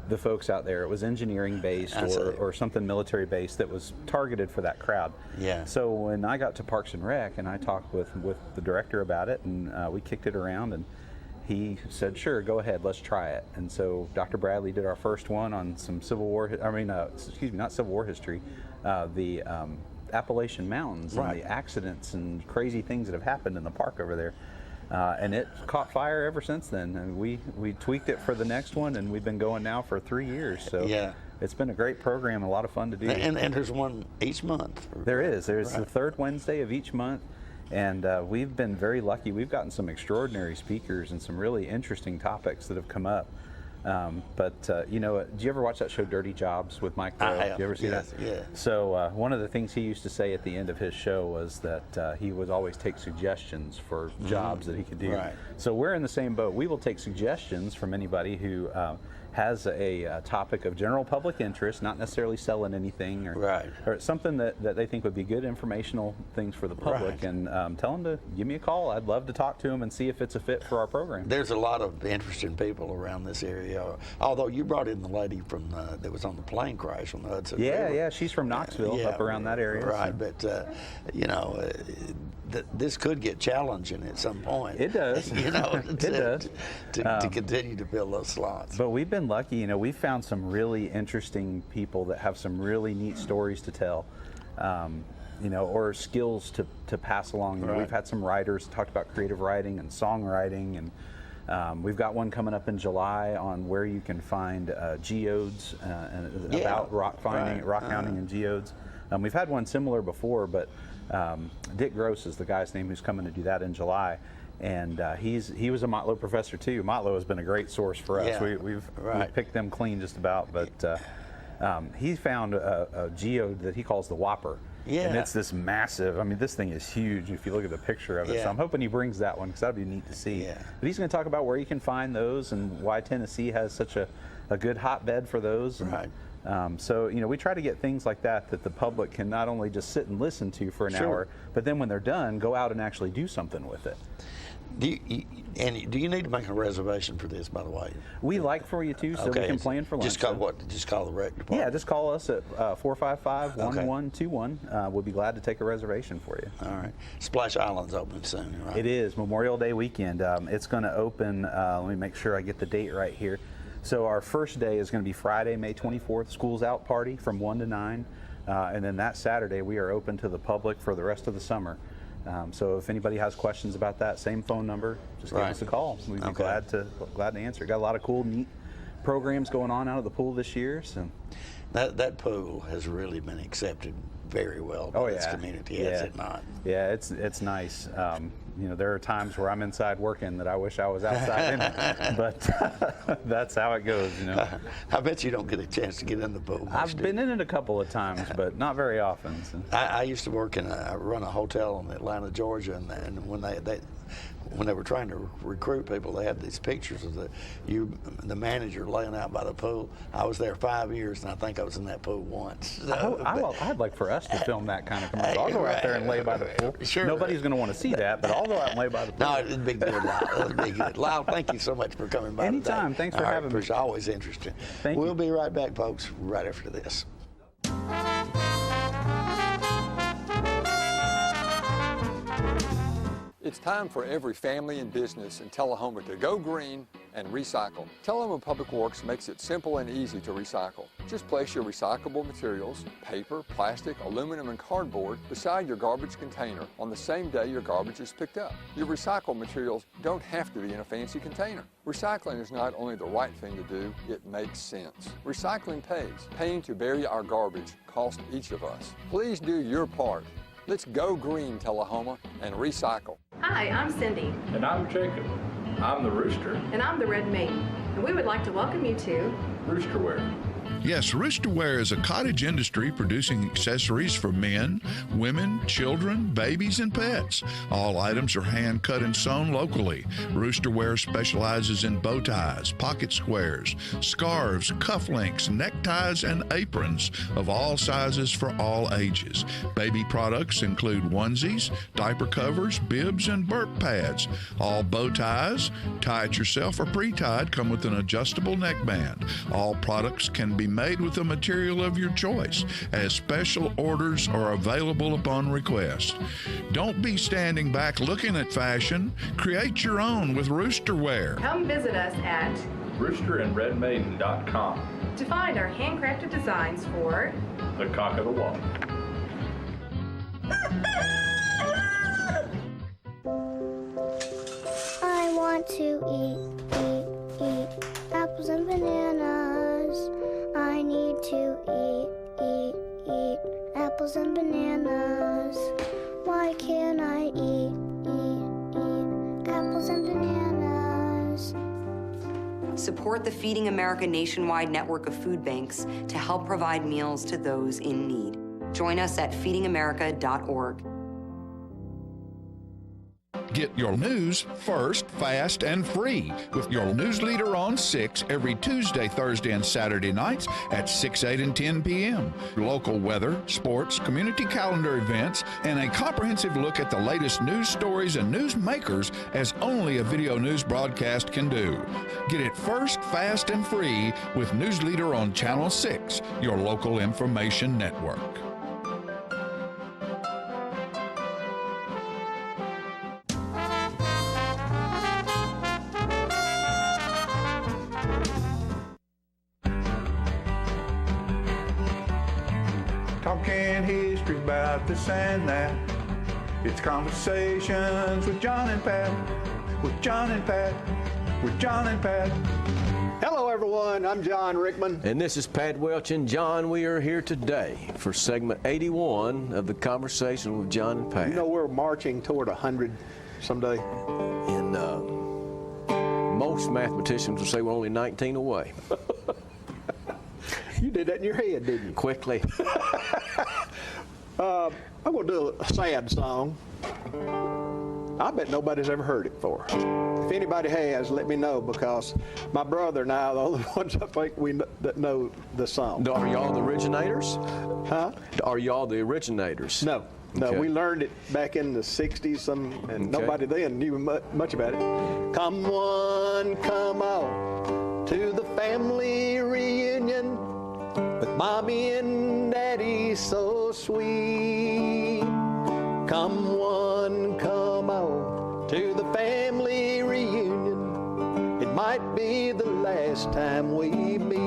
the folks out there. It was engineering based or something military based that was targeted for that crowd. Yeah. So when I got to Parks and Rec and I talked with the director about it, and we kicked it around, and he said, sure, go ahead, let's try it. And so Dr. Bradley did our first one on some not Civil War history, the Appalachian Mountains and the accidents and crazy things that have happened in the park over there. And it caught fire ever since then. And we tweaked it for the next one, and we've been going now for 3 years. So it's been a great program, and a lot of fun to do. And there's one each month. There is. There's the third Wednesday of each month. And we've been very lucky. We've gotten some extraordinary speakers and some really interesting topics that have come up. You know, do you ever watch that show Dirty Jobs with Mike Rowe? I have. Do you ever see that? Yeah. So one of the things he used to say at the end of his show was that he would always take suggestions for jobs that he could do. Right. So we're in the same boat. We will take suggestions from anybody who has a topic of general public interest, not necessarily selling anything, or something that they think would be good informational things for the public, Right. and tell them to give me a call. I'd love to talk to them and see if it's a fit for our program. There's a lot of interesting people around this area. Although you brought in the lady from that was on the plane crash on the Hudson River. Yeah, she's from Knoxville, up around that area. Right, but you know, this could get challenging at some point. It does. You know, It does. To continue to fill those slots. But we've been lucky. You know, we've found some really interesting people that have some really neat stories to tell. You know, or skills to pass along. You know, Right. we've had some writers talked about creative writing and songwriting, and we've got one coming up in July on where you can find geodes and about rock finding, rock hounding, and geodes. We've had one similar before, but Dick Gross is the guy's name who's coming to do that in July. And he was a Motlow professor too. Motlow has been a great source for us. Yeah. We've picked them clean just about. But he found a geode that he calls the Whopper. Yeah. And it's this massive, I mean, this thing is huge if you look at the picture of it. Yeah. So I'm hoping he brings that one because that would be neat to see. Yeah. But he's going to talk about where you can find those and why Tennessee has such a good hotbed for those. And, Right. so, you know, we try to get things like that the public can not only just sit and listen to for an Sure. hour, but then when they're done, go out and actually do something with it. Do you need to make a reservation for this, by the way? We like for you to, so we can plan for lunch. Just call Just call the rec department. Yeah, just call us at 455-1121. We'll be glad to take a reservation for you. All right. Splash Island's open soon, right? It is Memorial Day weekend. It's going to open. Let me make sure I get the date right here. So our first day is going to be Friday, May 24th, School's Out Party from 1 to 9. And then that Saturday, we are open to the public for the rest of the summer. So if anybody has questions about that, same phone number, just give us a call. We'd be glad to answer. Got a lot of cool, neat programs going on out of the pool this year. So that pool has really been accepted very well by this community, has it not? Yeah, it's nice. You know, there are times where I'm inside working that I wish I was outside in it, but that's how it goes, you know. I bet you don't get a chance to get in the pool much, I've been in it a couple of times, but not very often. So. I used to work I run a hotel in Atlanta, Georgia, and when they were trying to recruit people, they had these pictures of the manager laying out by the pool. I was there 5 years, and I think I was in that pool once. So, I'd like for us to film that kind of commercial. I'll go out there and lay by the pool. Sure. Nobody's going to want to see that, but I'll go out and lay by the pool. No, it'd be good, Lyle. It'd be good. Lyle, thank you so much for coming by Anytime. today. Thanks for having me. It's always interesting. We'll be right back, folks, right after this. It's time for every family and business in Tullahoma to go green and recycle. Tullahoma Public Works makes it simple and easy to recycle. Just place your recyclable materials, paper, plastic, aluminum, and cardboard beside your garbage container on the same day your garbage is picked up. Your recycled materials don't have to be in a fancy container. Recycling is not only the right thing to do, it makes sense. Recycling pays. Paying to bury our garbage costs each of us. Please do your part. Let's go green, Tullahoma, and recycle. Hi, I'm Cindy. And I'm Jacob. I'm the Rooster. And I'm the Red Maiden. And we would like to welcome you to Roosterwear. Yes, Roosterwear is a cottage industry producing accessories for men, women, children, babies, and pets. All items are hand cut and sewn locally. Roosterwear specializes in bow ties, pocket squares, scarves, cufflinks, neckties, and aprons of all sizes for all ages. Baby products include onesies, diaper covers, bibs, and burp pads. All bow ties, tie it yourself or pre-tied, come with an adjustable neckband. All products can be made with a material of your choice, as special orders are available upon request. Don't be standing back looking at fashion. Create your own with Roosterwear. Come visit us at roosterandredmaiden.com to find our handcrafted designs for the cock of the walk. I want to eat apples and bananas. I need to eat apples and bananas. Why can't I eat apples and bananas? Support the Feeding America nationwide network of food banks to help provide meals to those in need. Join us at feedingamerica.org. Get your news first, fast, and free with your news leader on 6 every Tuesday, Thursday, and Saturday nights at 6, 8, and 10 p.m. Local weather, sports, community calendar events, and a comprehensive look at the latest news stories and news makers as only a video news broadcast can do. Get it first, fast, and free with News Leader on Channel 6, your local information network. Talking history about this and that. It's conversations with John and Pat. With John and Pat. With John and Pat. Hello, everyone. I'm John Rickman. And this is Pat Welch. And John, we are here today for segment 81 of the Conversation with John and Pat. You know, we're marching toward 100 someday. And most mathematicians would say we're only 19 away. You did that in your head, didn't you? Quickly. I'm going to do a sad song. I bet nobody's ever heard it before. If anybody has, let me know, because my brother and I are the only ones I think that know the song. Are y'all the originators? Huh? Are y'all the originators? No. No, Okay. we learned it back in the 60s, and nobody then knew much about it. Come one, come all, to the family reunion, with Mommy and Daddy so sweet. Come one, come all, to the family reunion. It might be the last time we meet.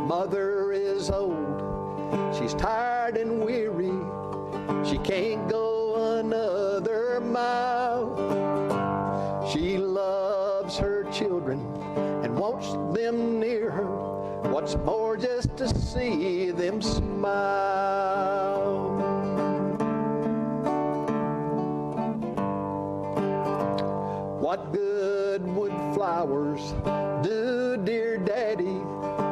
Mother is old, she's tired and weary. She can't go another mile. She loves her children and wants them near her. What's more, just to see them smile. What good would flowers do, dear Daddy?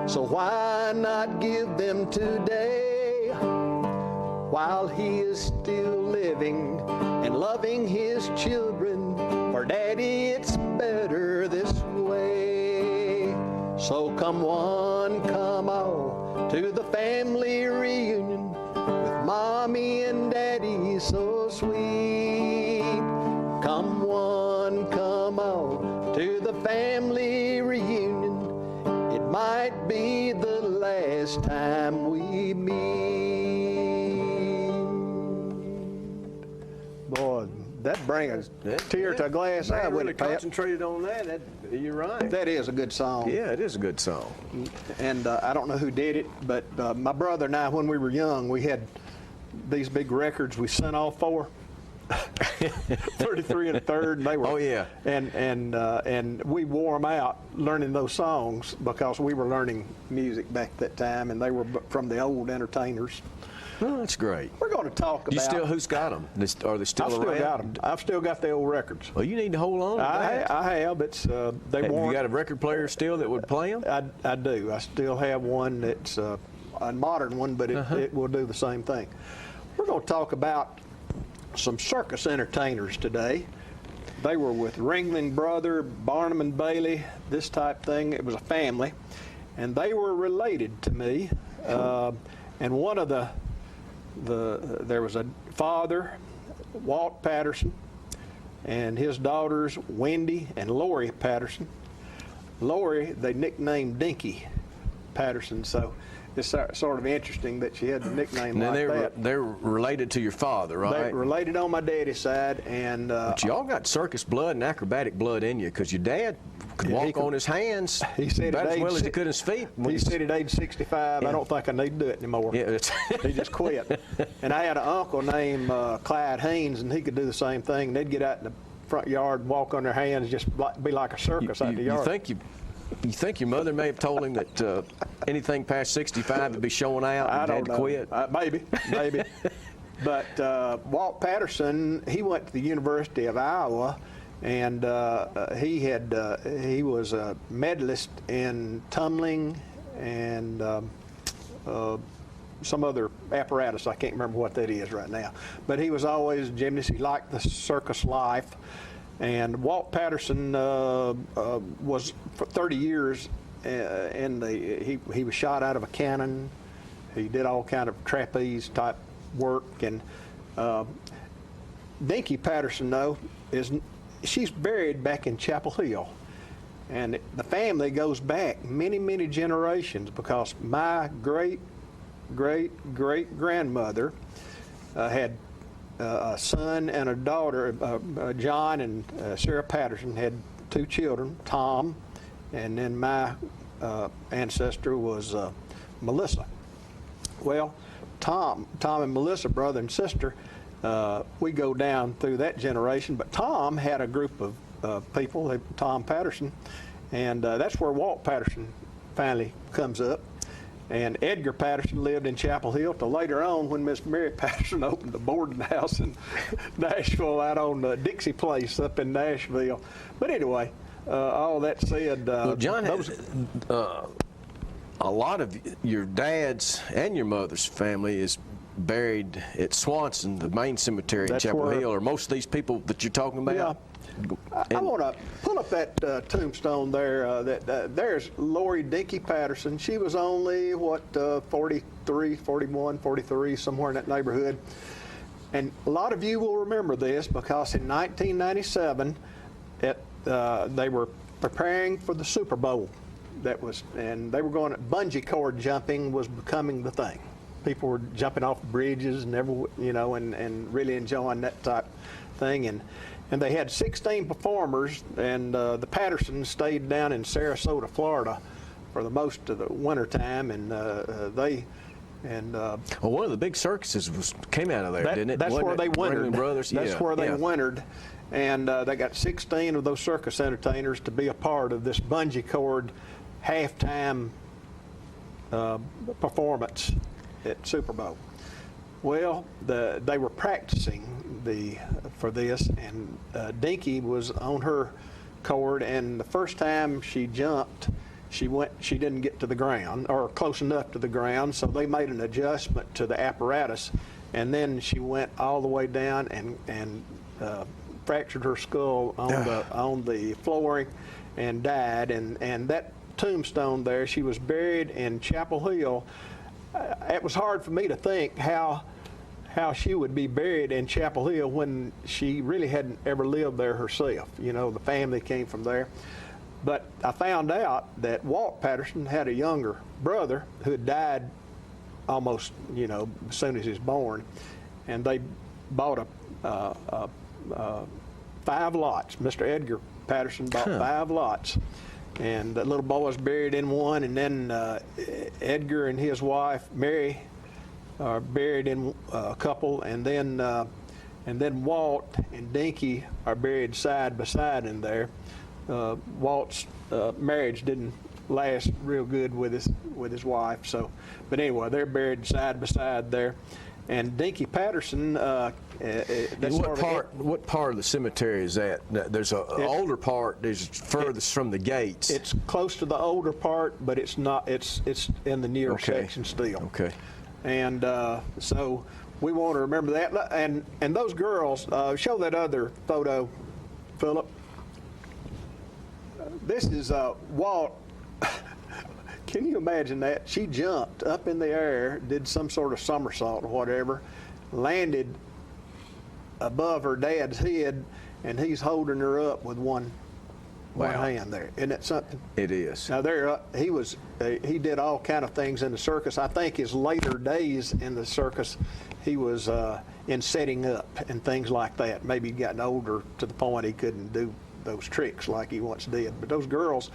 So why not give them today, while he is still living and loving his children? For Daddy, it's better this way. So come one, come all, to the family reunion, with Mommy and Daddy so sweet. Come one, come all, to the family reunion. It might be the last time we meet. Boy, that brings a tear to a glass eye. I really wouldn't it, Pat? concentrated on that. You're right. That is a good song. Yeah, it is a good song. And I don't know who did it, but my brother and I, when we were young, we had these big records we sent off for. 33 and a third, and they were. Oh yeah. And we wore them out learning those songs, because we were learning music back at that time, and they were from the old entertainers. Oh, that's great. We're going to talk about. Who's got them? Are they still I've around? still got them. I've still got the old records. Well, you need to hold on to that. I have. It's they Have weren't. you got a record player still that would play them? I do. I still have one that's a modern one, but it will do the same thing. We're going to talk about some circus entertainers today. They were with Ringling Brother, Barnum and Bailey, this type thing. It was a family, and they were related to me. And one of there was a father, Walt Patterson, and his daughters, Wendy and Lori Patterson. Lori, they nicknamed Dinky Patterson, so it's sort of interesting that she had the nickname Now that. they're related to your father, right? They're related on my daddy's side, and but y'all got circus blood and acrobatic blood in you, because your dad could walk on his hands he said about at as well age as he could his feet. He said at age 65, I don't think I need to do it anymore. Yeah, he just quit. And I had an uncle named Clyde Haynes, and he could do the same thing. They'd get out in the front yard and walk on their hands, just be like a circus out in the yard. You think your mother may have told him that anything past 65 would be showing out and I dad don't to know. quit? Maybe. But Walt Patterson, he went to the University of Iowa, and he was a medalist in tumbling and some other apparatus. I can't remember what that is right now. But he was always a gymnast. He liked the circus life. And Walt Patterson was for 30 years he was shot out of a cannon. He did all kind of trapeze type work. And Dinky Patterson, though, she's buried back in Chapel Hill. And the family goes back many, many generations, because my great-great-great-grandmother had a son and a daughter. John and Sarah Patterson had 2 children, Tom, and then my ancestor was Melissa. Well, Tom and Melissa, brother and sister, we go down through that generation, but Tom had a group of people, Tom Patterson, and that's where Walt Patterson finally comes up. And Edgar Patterson lived in Chapel Hill till later on, when Miss Mary Patterson opened the boarding house in Nashville, out on Dixie Place up in Nashville. But anyway, all that said, well, John, a lot of your dad's and your mother's family is buried at Swanson, the main cemetery in Chapel Hill. Are most of these people that you're talking about? Yeah. I want to pull up that tombstone there. There's Lori Dinky Patterson. She was only, 43, 41, 43, somewhere in that neighborhood. And a lot of you will remember this, because in 1997, they were preparing for the Super Bowl. And they were going, bungee cord jumping was becoming the thing. People were jumping off bridges and and really enjoying that type thing. And they had 16 performers, and the Pattersons stayed down in Sarasota, Florida, for the most of the winter time, and well, one of the big circuses came out of there, didn't it? That's where they wintered. Ringling Brothers. That's where they wintered, and they got 16 of those circus entertainers to be a part of this bungee cord halftime performance at Super Bowl. Well, they were practicing for this, and Dinky was on her cord, and the first time she jumped, she didn't get to the ground, or close enough to the ground, so they made an adjustment to the apparatus, and then she went all the way down and fractured her skull on the flooring and died. And that tombstone there, she was buried in Chapel Hill. It was hard for me to think how she would be buried in Chapel Hill when she really hadn't ever lived there herself. The family came from there. But I found out that Walt Patterson had a younger brother who had died almost, as soon as he was born. And they bought 5 lots. Mr. Edgar Patterson bought 5 lots. And the little boy was buried in one, and then Edgar and his wife, Mary, are buried in a couple, and then Walt and Dinky are buried side by side in there. Walt's marriage didn't last real good with his wife, but anyway, they're buried side by side there. And Dinky Patterson, what part of the cemetery is that? There's an older part. There's furthest from the gates. It's close to the older part, but it's not. It's in the near section still. Okay. And so we want to remember that. And those girls, show that other photo, Philip. This is Walt. Can you imagine that? She jumped up in the air, did some sort of somersault or whatever, landed above her dad's head, and he's holding her up with one hand there. Isn't that something? It is. Now he did all kind of things in the circus. I think his later days in the circus, he was in setting up and things like that. Maybe he'd gotten older to the point he couldn't do those tricks like he once did. But those girls,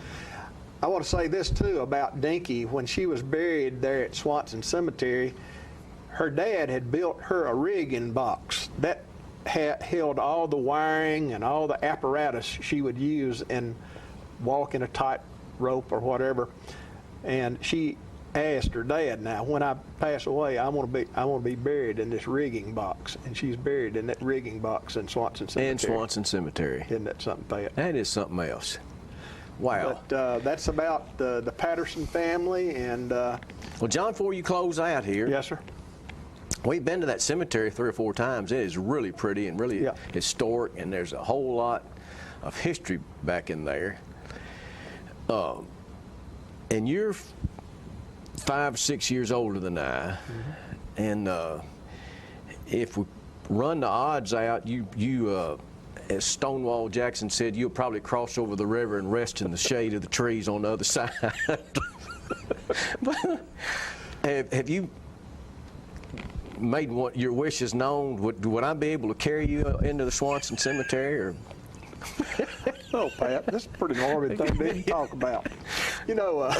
I want to say this too about Dinky. When she was buried there at Swanson Cemetery, her dad had built her a rigging box that held all the wiring and all the apparatus she would use in walking a tight rope or whatever. And she asked her dad, now when I pass away, I want to be buried in this rigging box, and she's buried in that rigging box in Swanson Cemetery. In Swanson Cemetery. Isn't that something, Pat? That is something else. Wow. But that's about the Patterson family, and well, John, before you close out here. Yes, sir. We've been to that cemetery 3 or 4 times. It is really pretty and really historic, and there's a whole lot of history back in there. And you're 5 or 6 years older than I, and if we run the odds out, you as Stonewall Jackson said, you'll probably cross over the river and rest in the shade of the trees on the other side. But have you made your wishes known? Would I be able to carry you into the Swanson Cemetery, or? Oh, Pat, this is a pretty morbid thing to talk about. You know,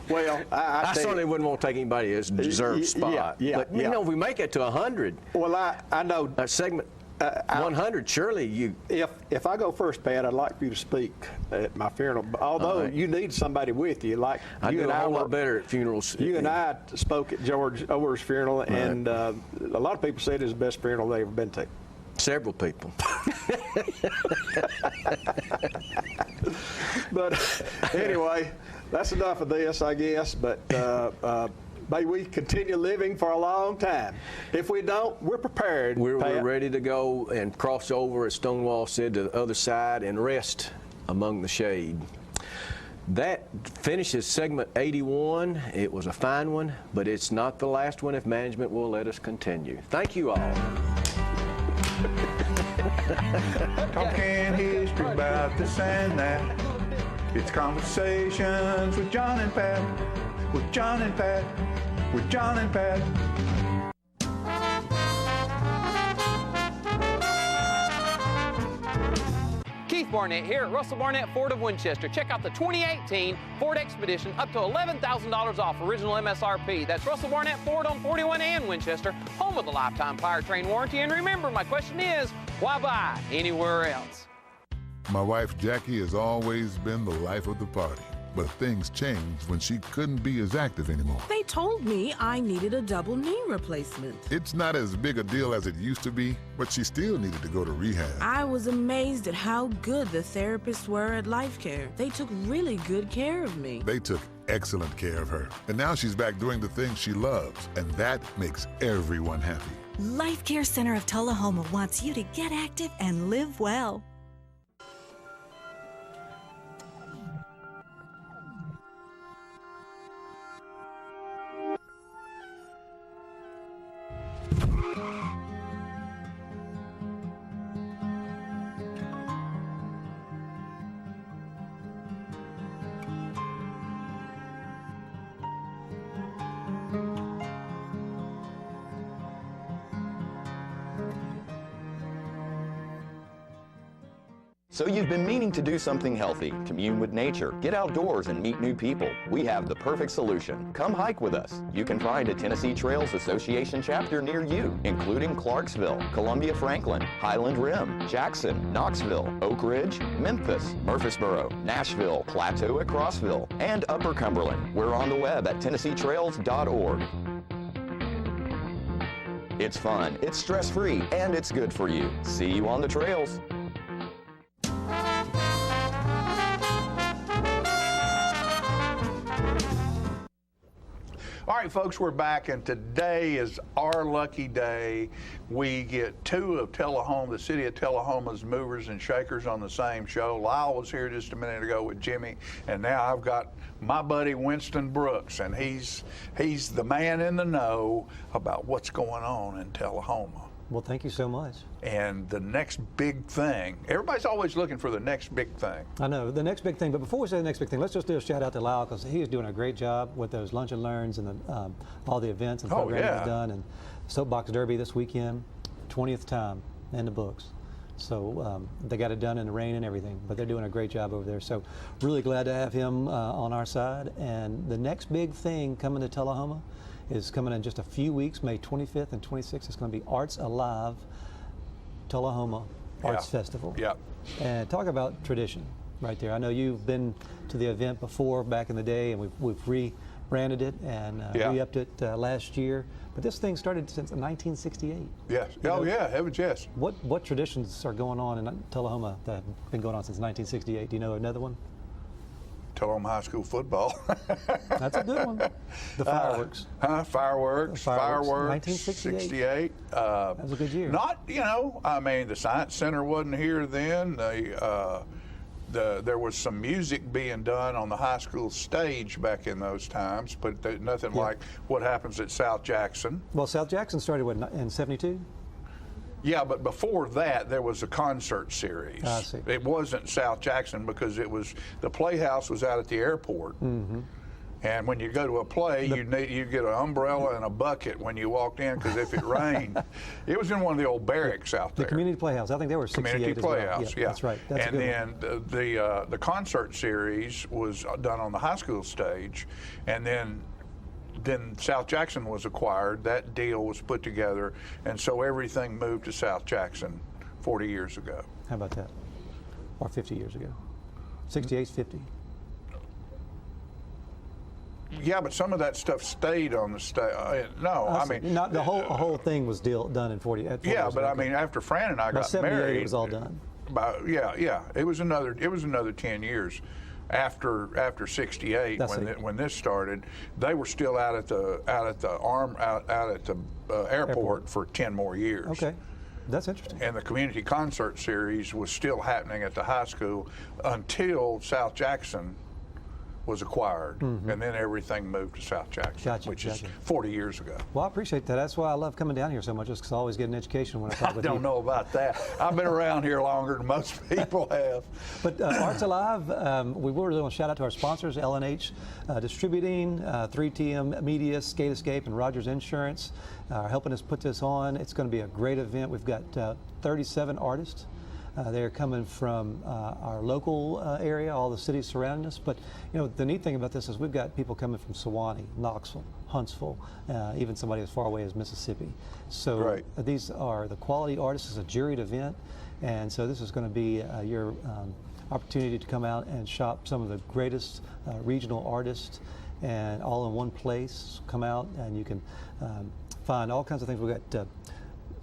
well, I certainly wouldn't want to take anybody as deserved spot. But, you know, if we make it to 100. Well, I know. That segment, 100, surely you. If I go first, Pat, I'd like for you to speak at my funeral. Although you need somebody with you, like I you do and a I whole were lot better at funerals. You and I spoke at George Ower's funeral, and a lot of people said it was the best funeral they ever been to. Several people. But anyway, that's enough of this, I guess. But may we continue living for a long time. If we don't, we're prepared. We're ready to go and cross over, as Stonewall said, to the other side and rest among the shade. That finishes segment 81. It was a fine one, but it's not the last one if management will let us continue. Thank you all. Talking history about this and that. It's conversations with John and Pat. With John and Pat. With John and Pat. Keith Barnett here at Russell Barnett Ford of Winchester. Check out the 2018 Ford Expedition, up to $11,000 off original MSRP. That's Russell Barnett Ford on 41 and Winchester, home of the lifetime powertrain warranty. And remember, my question is, why buy anywhere else? My wife Jackie has always been the life of the party. But things changed when she couldn't be as active anymore. They told me I needed a double knee replacement. It's not as big a deal as it used to be, but she still needed to go to rehab. I was amazed at how good the therapists were at Life Care. They took really good care of me. They took excellent care of her. And now she's back doing the things she loves, and that makes everyone happy. Life Care Center of Tullahoma wants you to get active and live well. So you've been meaning to do something healthy, commune with nature, get outdoors and meet new people. We have the perfect solution. Come hike with us. You can find a Tennessee Trails Association chapter near you, including Clarksville, Columbia Franklin, Highland Rim, Jackson, Knoxville, Oak Ridge, Memphis, Murfreesboro, Nashville, Plateau at Crossville, and Upper Cumberland. We're on the web at TennesseeTrails.org. It's fun, it's stress-free, and it's good for you. See you on the trails. All right, folks, we're back, and today is our lucky day. We get two of Tullahoma, the city of Tullahoma's movers and shakers on the same show. Lyle was here just a minute ago with Jimmy, and now I've got my buddy Winston Brooks, and he's the man in the know about what's going on in Tullahoma. Well, thank you so much. And the next big thing, everybody's always looking for the next big thing. I know, the next big thing, but before we say the next big thing, let's just do a shout out to Lyle, because he is doing a great job with those lunch and learns and all the events and programs he's done. And Soapbox Derby this weekend, 20th time in the books. So they got it done in the rain and everything, but they're doing a great job over there. So really glad to have him on our side. And the next big thing coming to Tullahoma is coming in just a few weeks, May 25th and 26th. It's going to be Arts Alive Tullahoma Arts Festival. Yeah. And talk about tradition. right there. I know you've been to the event before back in the day, and we've rebranded it and re-upped it last year. But this thing started since 1968. Yes. Oh, yeah, heavens yes. What traditions are going on in Tullahoma that have been going on since 1968? Do you know another one? Tullahoma High School football. That's a good one. The fireworks. Fireworks. 1968. That was a good year. Not, I mean, the Science Center wasn't here then. There was some music being done on the high school stage back in those times, but nothing like what happens at South Jackson. Well, South Jackson started, in 72? Yeah, but before that, there was a concert series. I see. It wasn't South Jackson because the Playhouse was out at the airport. Mm-hmm. And when you go to a play, you get an umbrella and a bucket when you walked in, because if it rained, it was in one of the old barracks out there. The Community Playhouse. I think they were 68 Community as well. Playhouse, yeah. That's right. That's and then the concert series was done on the high school stage, and then South Jackson was acquired. That deal was put together, and so everything moved to South Jackson 40 years ago. How about that? Or 50 years ago. 68's 50. Yeah, but some of that stuff stayed on the stage. No, I mean, not the whole thing was done in 40. Yeah, but I mean, after Fran and I got 78, married, it was all done. It was another 10 years after 68 when this started. They were still out at the airport for 10 more years. Okay. That's interesting. And the community concert series was still happening at the high school until South Jackson was acquired, and then everything moved to South Jackson, which is 40 years ago. Well, I appreciate that. That's why I love coming down here so much, just because I always get an education when I talk with you. I don't know about that. I've been around here longer than most people have. But Arts Alive, we really want to shout out to our sponsors, L&H Distributing, 3TM Media, Skate Escape, and Rogers Insurance are helping us put this on. It's going to be a great event. We've got 37 artists. They're coming from our local area, all the cities surrounding us. But the neat thing about this is we've got people coming from Sewanee, Knoxville, Huntsville, even somebody as far away as Mississippi. So these are the quality artists. It's a juried event, and so this is going to be your opportunity to come out and shop some of the greatest regional artists, and all in one place. Come out and you can find all kinds of things. We've got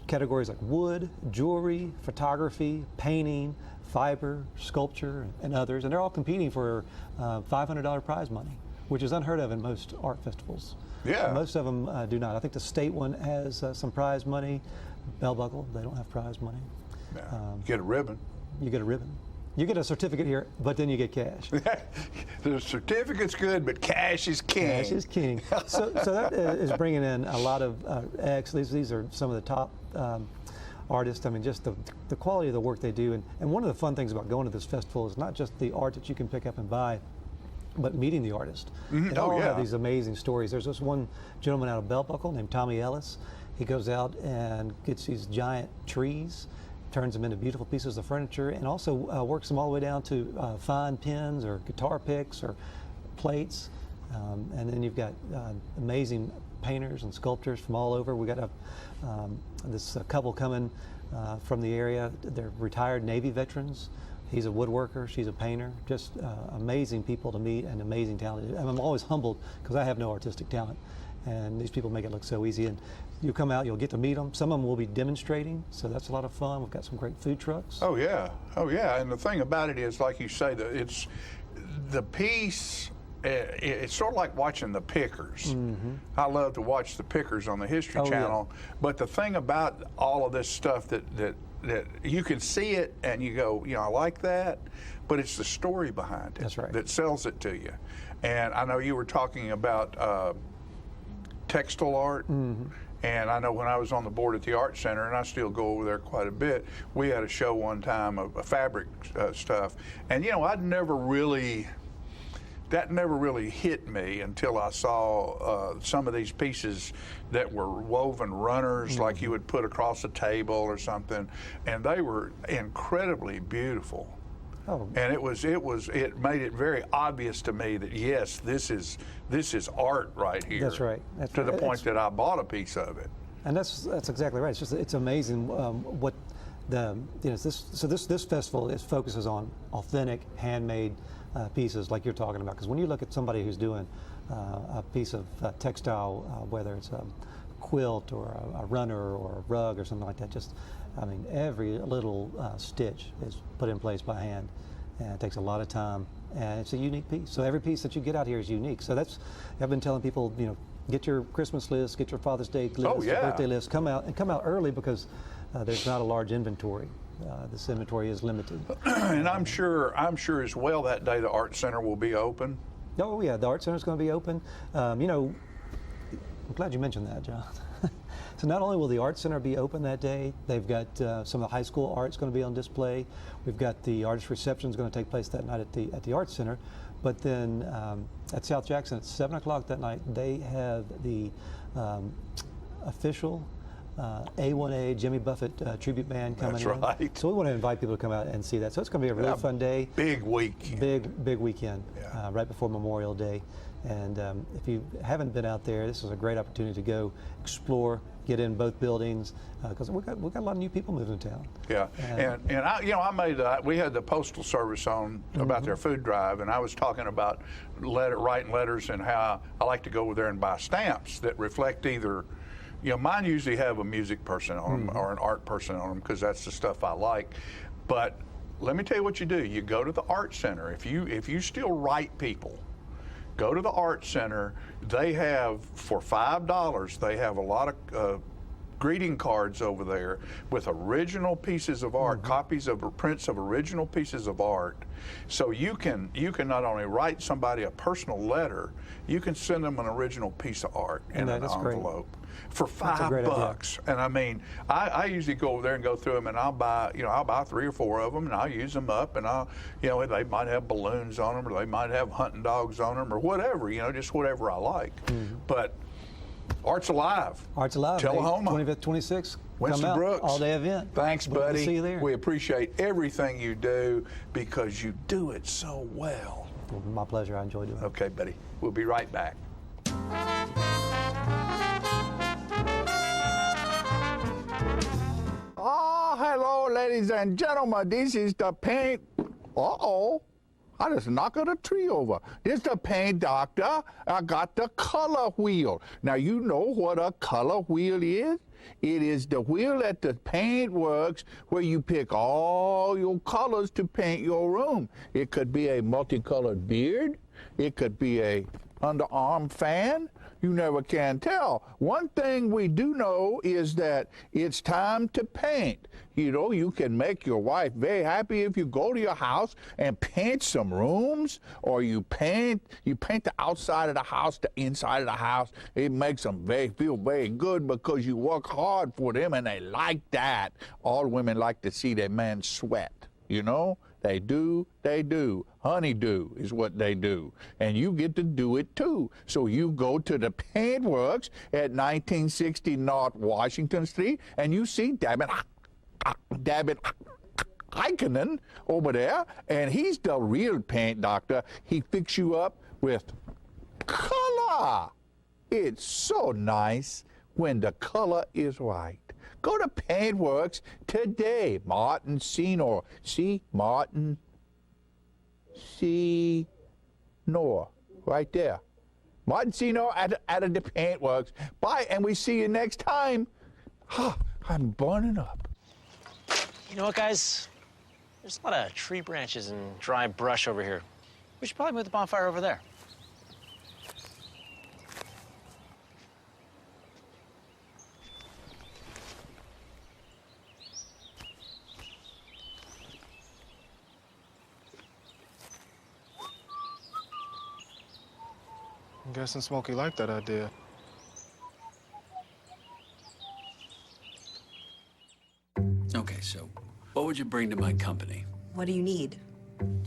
categories like wood, jewelry, photography, painting, fiber, sculpture, and others. And they're all competing for $500 prize money, which is unheard of in most art festivals. Yeah. Most of them do not. I think the state one has some prize money. Bell Buckle, they don't have prize money. Get a ribbon. You get a ribbon. You get a certificate here, but then you get cash. The certificate's good, but cash is king. Cash is king. So that is bringing in a lot of acts. These are some of the top artists. I mean, just the quality of the work they do. And one of the fun things about going to this festival is not just the art that you can pick up and buy, but meeting the artist. They all have these amazing stories. There's this one gentleman out of Bell Buckle named Tommy Ellis. He goes out and gets these giant trees, turns them into beautiful pieces of furniture, and also works them all the way down to fine pins or guitar picks or plates. And then you've got amazing painters and sculptors from all over. We got this couple coming from the area. They're retired Navy veterans. He's a woodworker, she's a painter. Just amazing people to meet and amazing talent. And I'm always humbled because I have no artistic talent. And these people make it look so easy. And you come out, you'll get to meet them. Some of them will be demonstrating, so that's a lot of fun. We've got some great food trucks. Oh yeah. And the thing about it is, like you say, that it's the piece. It's sort of like watching the Pickers. I love to watch the Pickers on the History Channel. Yeah. But the thing about all of this stuff that you can see it and you go, I like that, but it's the story behind it that sells it to you. And I know you were talking about textile art. And I know when I was on the board at the Art Center, and I still go over there quite a bit, we had a show one time of fabric stuff. And that never really hit me until I saw some of these pieces that were woven runners like you would put across a table or something, and they were incredibly beautiful. And it made it very obvious to me that yes, this is art right here. That's right. To the point that I bought a piece of it. And that's exactly right. It's amazing what This festival focuses on authentic, handmade pieces like you're talking about. Because when you look at somebody who's doing a piece of textile, whether it's a quilt or a runner or a rug or something like that, every little stitch is put in place by hand, and it takes a lot of time, and it's a unique piece. So every piece that you get out here is unique. So I've been telling people, get your Christmas list, get your Father's Day list, your birthday list, come out early because there's not a large inventory. This inventory is limited. And I'm sure as well that day the Art Center will be open. Oh yeah, the Art Center is going to be open. I'm glad you mentioned that, John. So not only will the Art Center be open that day, they've got some of the high school art's going to be on display. We've got the artist reception is going to take place that night at the Art Center. But then at South Jackson at 7 o'clock that night, they have the official A1A Jimmy Buffett tribute band coming in. That's right. So we want to invite people to come out and see that. So it's going to be a really fun day. Big weekend. Big weekend, right before Memorial Day. And if you haven't been out there, this is a great opportunity to go explore, get in both buildings, because we've got a lot of new people moving to town. Yeah, and we had the Postal Service on about their food drive, and I was talking about writing letters and how I like to go over there and buy stamps that reflect either, mine usually have a music person on them or an art person on them because that's the stuff I like. But let me tell you what you do. You go to the Art Center. If you still write people, go to the Art Center. They have, for $5, they have a lot of greeting cards over there with original pieces of art, copies of prints of original pieces of art. So you can not only write somebody a personal letter, you can send them an original piece of art in an envelope. Great. For $5. And I usually go over there and go through them, and I'll buy 3 or 4 of them, and I'll use them up, and they might have balloons on them, or they might have hunting dogs on them, or whatever, just whatever I like. But Art's Alive. Art's Alive. Tullahoma. 25th, 26th. Winston Brooks. All-day event. Thanks, buddy. We'll see you there. We appreciate everything you do because you do it so well. My pleasure. I enjoy doing it. Okay, buddy. We'll be right back. Oh, hello, ladies and gentlemen. This is the paint. Uh-oh. I just knocked a tree over. This is the paint doctor. I got the color wheel. Now, you know what a color wheel is? It is the wheel at the Paint Works where you pick all your colors to paint your room. It could be a multicolored beard. It could be a underarm fan. You never can tell. One thing we do know is that it's time to paint. You can make your wife very happy if you go to your house and paint some rooms, or you paint the outside of the house, the inside of the house. It makes them feel very good because you work hard for them, and they like that. All women like to see their man sweat, They do. Honeydew is what they do. And you get to do it too. So you go to the Paint Works at 1960 North Washington Street, and you see David Heikkinen over there, and he's the real paint doctor. He fixes you up with color. It's so nice when the color is right. Go to Paint Works today. Martin Senor. See? Martin Senor. Right there. Martin Senor at the Paint Works. Bye, and we see you next time. I'm burning up. You know what, guys? There's a lot of tree branches and dry brush over here. We should probably move the bonfire over there. I'm guessing Smokey liked that idea. Okay, so what would you bring to my company? What do you need?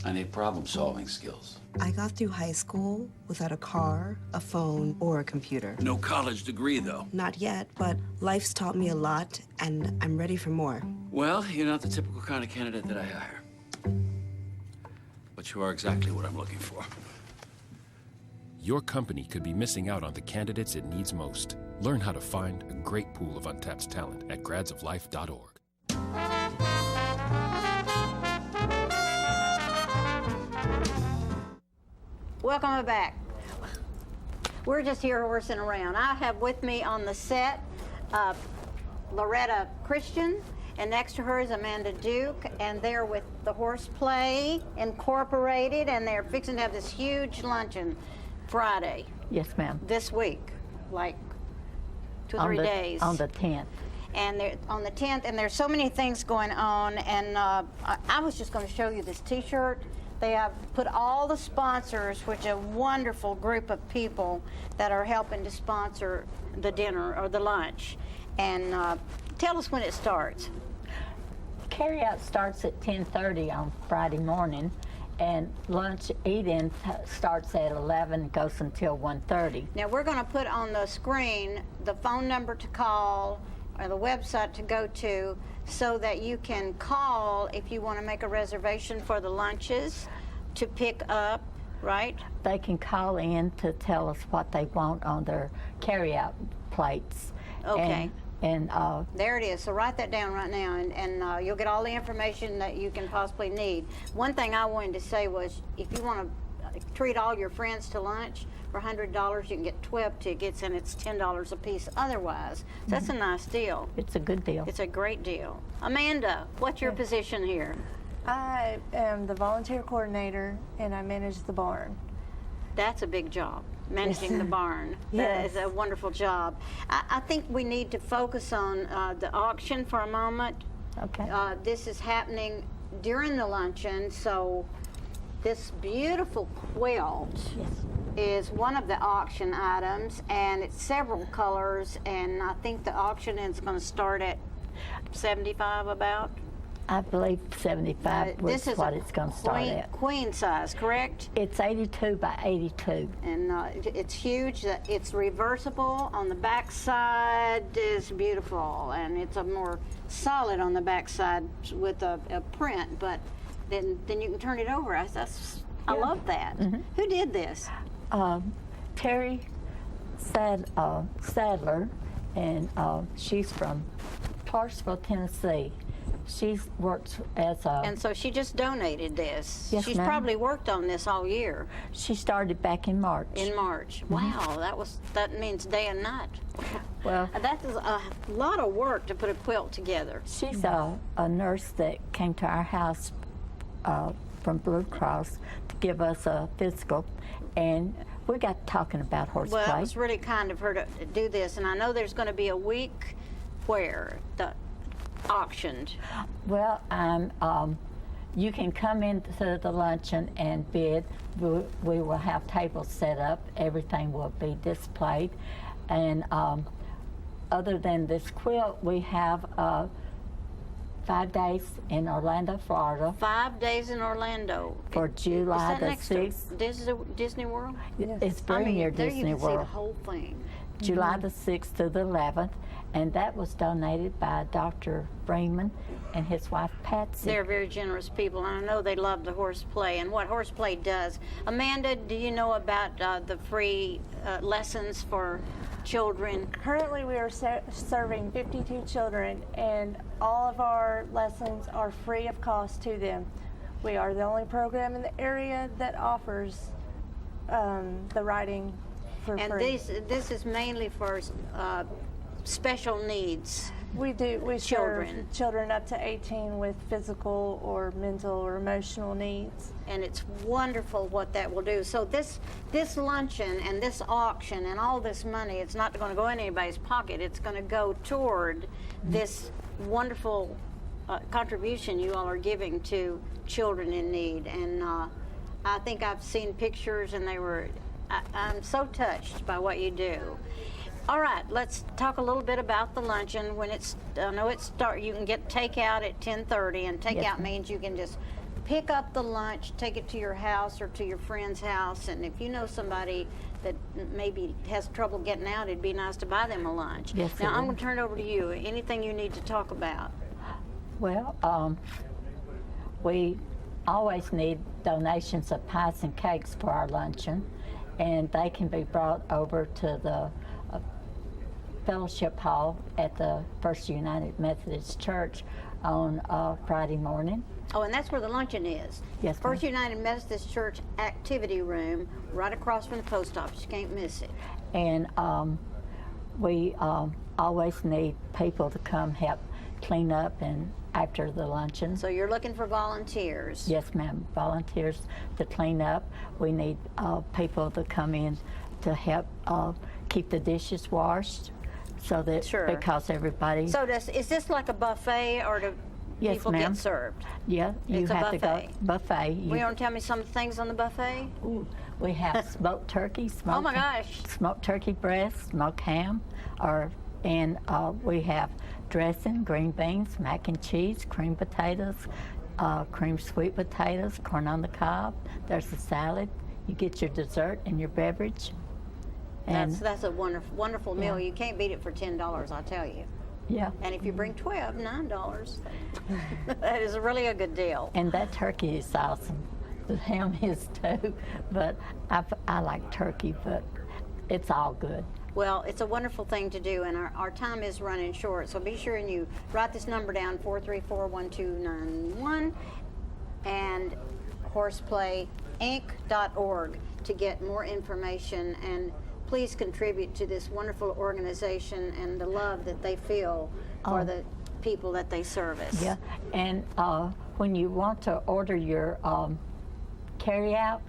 I need problem-solving skills. I got through high school without a car, a phone, or a computer. No college degree, though. Not yet, but life's taught me a lot, and I'm ready for more. Well, you're not the typical kind of candidate that I hire. But you are exactly what I'm looking for. Your company could be missing out on the candidates it needs most. Learn how to find a great pool of untapped talent at gradsoflife.org. Welcome back. We're just here horsing around. I have with me on the set Loretta Christian, and next to her is Amanda Duke, and they're with the Horseplay Incorporated, and they're fixing to have this huge luncheon Friday. Yes, ma'am. This week, like 2 or 3 days. On the 10th. And they're on the 10th, and there's so many things going on, and I was just going to show you this T-shirt. They have put all the sponsors, which a wonderful group of people that are helping to sponsor the dinner or the lunch. And tell us when it starts. Carryout starts at 10:30 on Friday morning, and lunch eat-in starts at 11, goes until 1:30. Now we're going to put on the screen the phone number to call or the website to go to, so that you can call if you want to make a reservation for the lunches to pick up, right? They can call in to tell us what they want on their carryout plates. Okay. And there it is. So write that down right now, and you'll get all the information that you can possibly need. One thing I wanted to say was, if you want to treat all your friends to lunch for $100, you can get 12 tickets, and it's $10 a piece otherwise. So that's a nice deal. It's a good deal. It's a great deal. Amanda, what's your position here? I am the volunteer coordinator, and I manage the barn. That's a big job, managing the barn. That is a wonderful job. I think we need to focus on the auction for a moment. Okay. This is happening during the luncheon, so this beautiful quilt is one of the auction items, and it's several colors, and I think the auction is going to start at 75 about. I believe 75 this is what it's going to start at. Queen size, correct? It's 82 by 82. And it's huge. It's reversible. On the back side is beautiful, and it's a more solid on the back side with a print, but then you can turn it over. I love that. Mm-hmm. Who did this? Terry Sadler, and she's from Clarksville, Tennessee. She works as a... And so she just donated this. Yes, She's ma'am. probably worked on this all year. She started back in March. In March. Wow, that means day and night. Well, that is a lot of work to put a quilt together. She's a nurse that came to our house from Blue Cross to give us a physical, and we got talking about horseplay. Well, it was really kind of her to do this, and I know there's going to be a week where the auctioned. Well, you can come into the luncheon and bid. We will have tables set up. Everything will be displayed. And other than this quilt, we have 5 days in Orlando, Florida. 5 days in Orlando. For July the 6th. Disney World? It's very near Disney World. See the World. whole thing. July the 6th to the 11th. And that was donated by Dr. Freeman and his wife, Patsy. They're very generous people, and I know they love the horseplay and what horseplay does. Amanda, do you know about the free lessons for children? Currently, we are serving 52 children, and all of our lessons are free of cost to them. We are the only program in the area that offers the riding for free. And this is mainly for special needs. We children. serve children up to 18 with physical or mental or emotional needs. And it's wonderful what that will do. So this luncheon and this auction and all this money, it's not going to go in anybody's pocket. It's going to go toward this wonderful contribution you all are giving to children in need. And I think I've seen pictures, and I'm so touched by what you do. All right, let's talk a little bit about the luncheon. I know you can get takeout at 10:30, and takeout means you can just pick up the lunch, take it to your house or to your friend's house, and if you know somebody that maybe has trouble getting out, it'd be nice to buy them a lunch. Yes, now, I'm going to turn it over to you. Anything you need to talk about? Well, we always need donations of pies and cakes for our luncheon, and they can be brought over to the Fellowship Hall at the First United Methodist Church on Friday morning. Oh, and that's where the luncheon is. Yes, First United Methodist Church Activity Room, right across from the post office. You can't miss it. And we always need people to come help clean up and after the luncheon. So you're looking for volunteers? Yes, ma'am. Volunteers to clean up. We need people to come in to help keep the dishes washed, so that because everybody. So is this like a buffet, or do Yes, people ma'am. get served? Yeah, you It's a have to go buffet. buffet. Will you want to tell me some of the things on the buffet? Ooh, we have smoked turkey, smoked Oh my gosh. smoked turkey breast, smoked ham, and we have dressing, green beans, mac and cheese, cream potatoes, cream sweet potatoes, corn on the cob. There's a salad. You get your dessert and your beverage. And That's a wonderful, wonderful meal. You can't beat it for $10, I tell you. yeah. And if you bring 12, $9. That is really a good deal. And that turkey is awesome. The ham is too, but I like turkey, but it's all good. Well, it's a wonderful thing to do, and our time is running short, so be sure and you write this number down, 434-1291, and horseplayinc.org to get more information, and please contribute to this wonderful organization and the love that they feel for the people that they service. Yeah, and when you want to order your carry-out,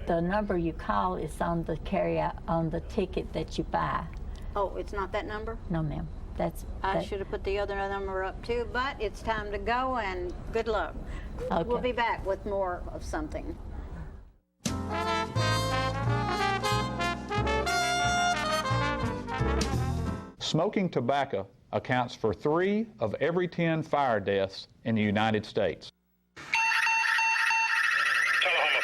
the number you call is on the carry-out, on the ticket that you buy. Oh, it's not that number? No, ma'am. I should have put the other number up too, but it's time to go, and good luck. Okay. We'll be back with more of something. Smoking tobacco accounts for 3 of every 10 fire deaths in the United States. Tullahoma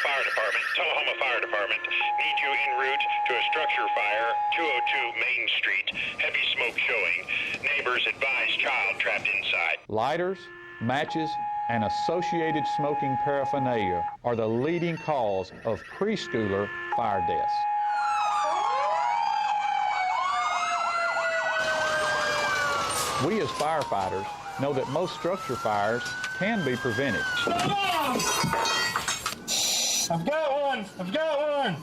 Fire Department. Need you en route to a structure fire, 202 Main Street. Heavy smoke showing. Neighbors advise child trapped inside. Lighters, matches, and associated smoking paraphernalia are the leading cause of preschooler fire deaths. We as firefighters know that most structure fires can be prevented. I've got one! I've got one!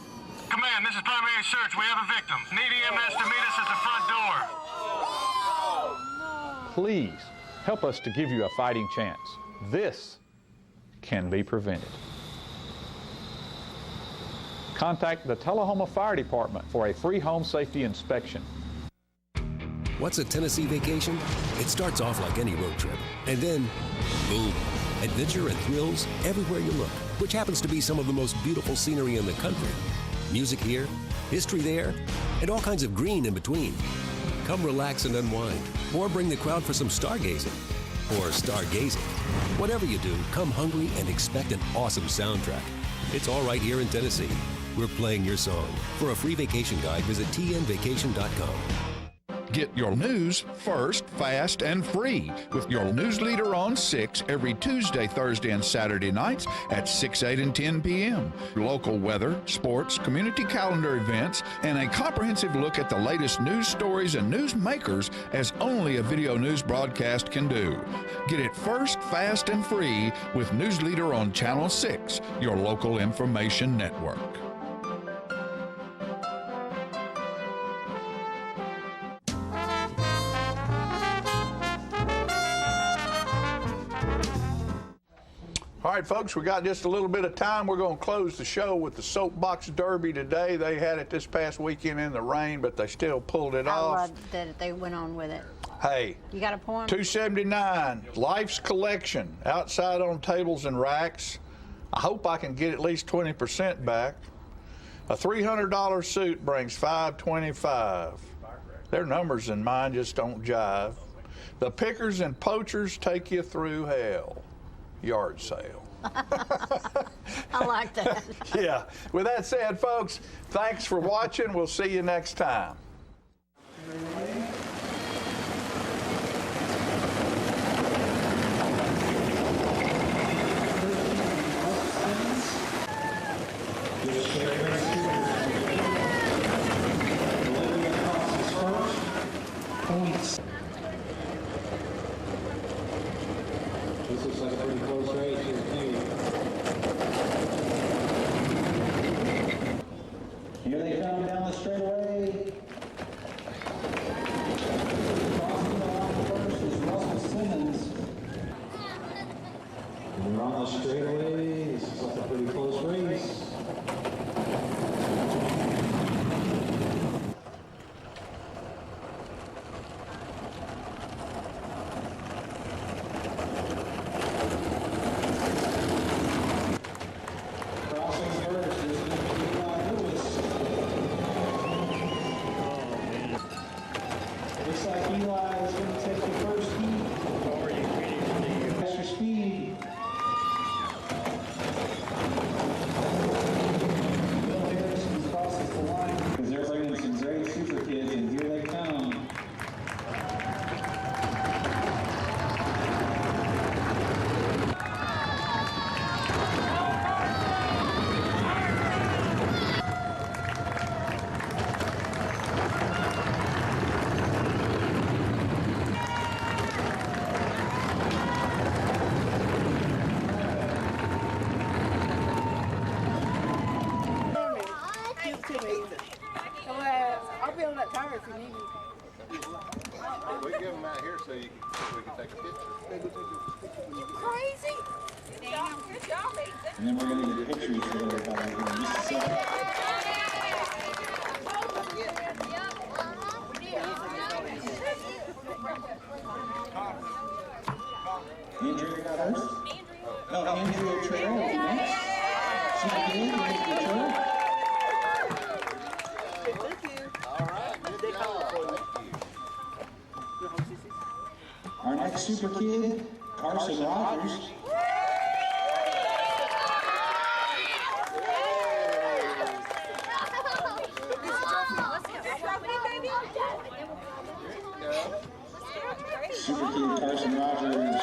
Command, this is primary search. We have a victim. Need EMS to meet us at the front door. Please help us to give you a fighting chance. This can be prevented. Contact the Tullahoma Fire Department for a free home safety inspection. What's a Tennessee vacation? It starts off like any road trip, and then, boom, adventure and thrills everywhere you look, which happens to be some of the most beautiful scenery in the country. Music here, history there, and all kinds of green in between. Come relax and unwind, or bring the crowd for some stargazing, or stargazing. Whatever you do, come hungry and expect an awesome soundtrack. It's all right here in Tennessee. We're playing your song. For a free vacation guide, visit tnvacation.com. Get your news first, fast, and free with your news leader on 6 every Tuesday, Thursday, and Saturday nights at 6, 8, and 10 p.m. Local weather, sports, community calendar events, and a comprehensive look at the latest news stories and news makers as only a video news broadcast can do. Get it first, fast, and free with News Leader on Channel 6, your local information network. All right, folks, we got just a little bit of time. We're going to close the show with the Soapbox Derby today. They had it this past weekend in the rain, but they still pulled it I off. love that they went on with it. Hey, You got a point? $279, Life's Collection, outside on tables and racks. I hope I can get at least 20% back. A $300 suit brings $525. Their numbers and mine just don't jive. The Pickers and Poachers take you through hell. Yard sale. I like that. Yeah. With that said, folks, thanks for watching. We'll see you next time. This looks like a pretty close race. We give them out here so we can take a picture. You crazy? Good job, Ethan. And then we're going to get pictures of everybody here in just a second. Andrea got hers? No, Andrea Trail will be next. Super good, Andrea Trail. Our next super kid, Carson Rogers. Super kid Carson Rogers.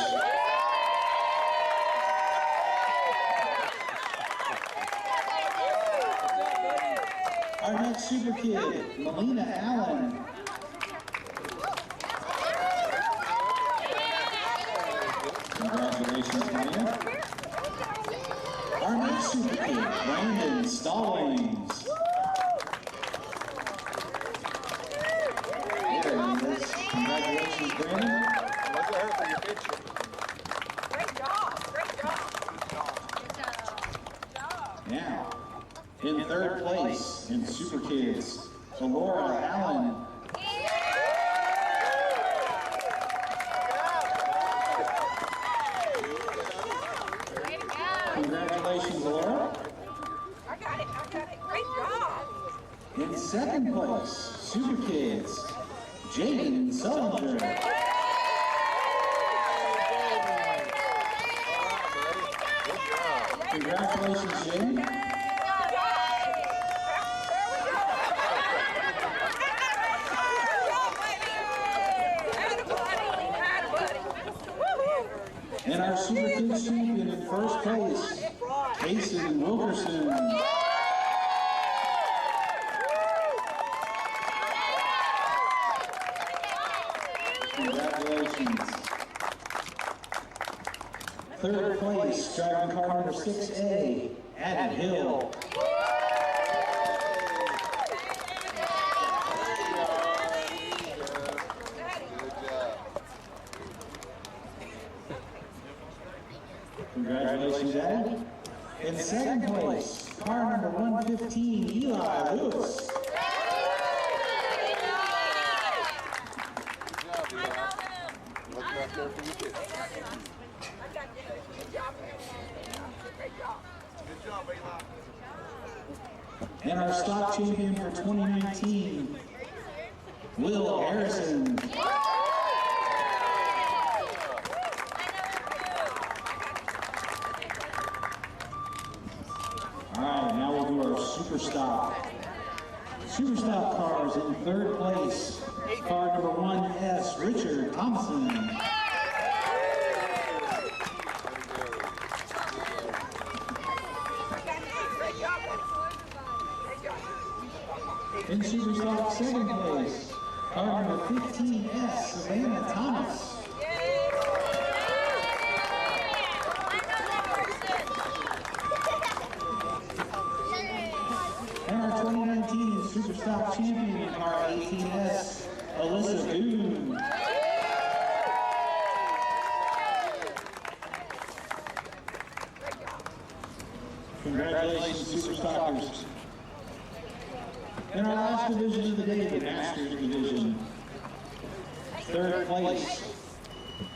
Our next super kid, Melina Allen. Congratulations, Melina. Our next super kid, Brandon Stallings. There he is. Congratulations, Brandon. Let's let her for your picture. Great job. Now, in third place in Super Kids, Laura Allen. Congratulations, Laura. I got it. Great job. In second place, Super Kids, Jaden Sullinger. Congratulations, Jaden. And our Super Kids champion in first place, Jason Wilkerson. Congratulations. Third place, driving car number 6A, Adam Hill. Congratulations, Adam. In second place, car number 115, Eli Lewis. And our stock champion for 2019, Will Harrison. All right, now we'll do our super stock. Super stock cars in third place, car number 1S, Richard Thompson. In super stock second place, car number 15S, Savannah Thomas. And our 2019 super stock champion, car 18S, Alyssa Doon. Congratulations, super stockers. In our last division of the day, the Masters Division, third place,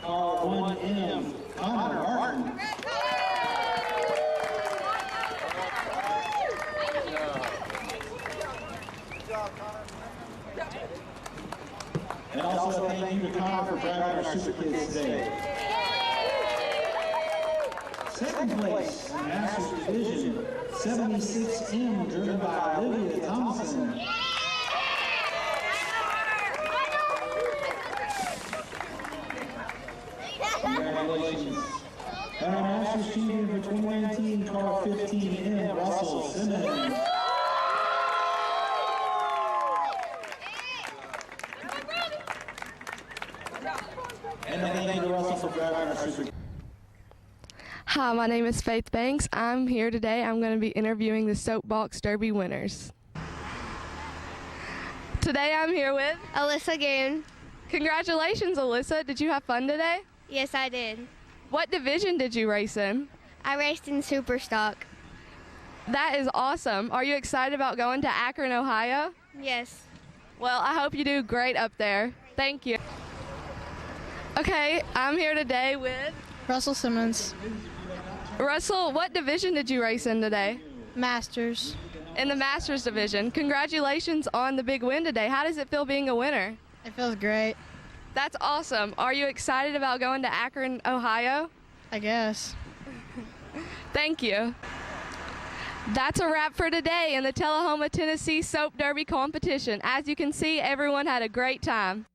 R1M, Connor Martin. And also a thank you to Connor for driving our Super Kids today. Second place in Masters Division, 76M, driven by Olivia Thompson. Congratulations. And our Masters champion for 2019, car 15M, Russell Simmons. And thank you to Russell for driving our Super. Hi, my name is Faith Banks. I'm here today. I'm going to be interviewing the Soapbox Derby winners. Today I'm here with Alyssa Goon. Congratulations, Alyssa. Did you have fun today? Yes, I did. What division did you race in? I raced in Super Stock. That is awesome. Are you excited about going to Akron, Ohio? Yes. Well, I hope you do great up there. Thank you. Okay, I'm here today with Russell Simmons. Russell. What division did you race in today? Masters. In the Masters division. Congratulations on the big win today. How does it feel being a winner? It feels great. That's awesome. Are you excited about going to Akron, Ohio? I guess. Thank you. That's a wrap for today in the Tullahoma, Tennessee Soap Derby competition. As you can see, everyone had a great time.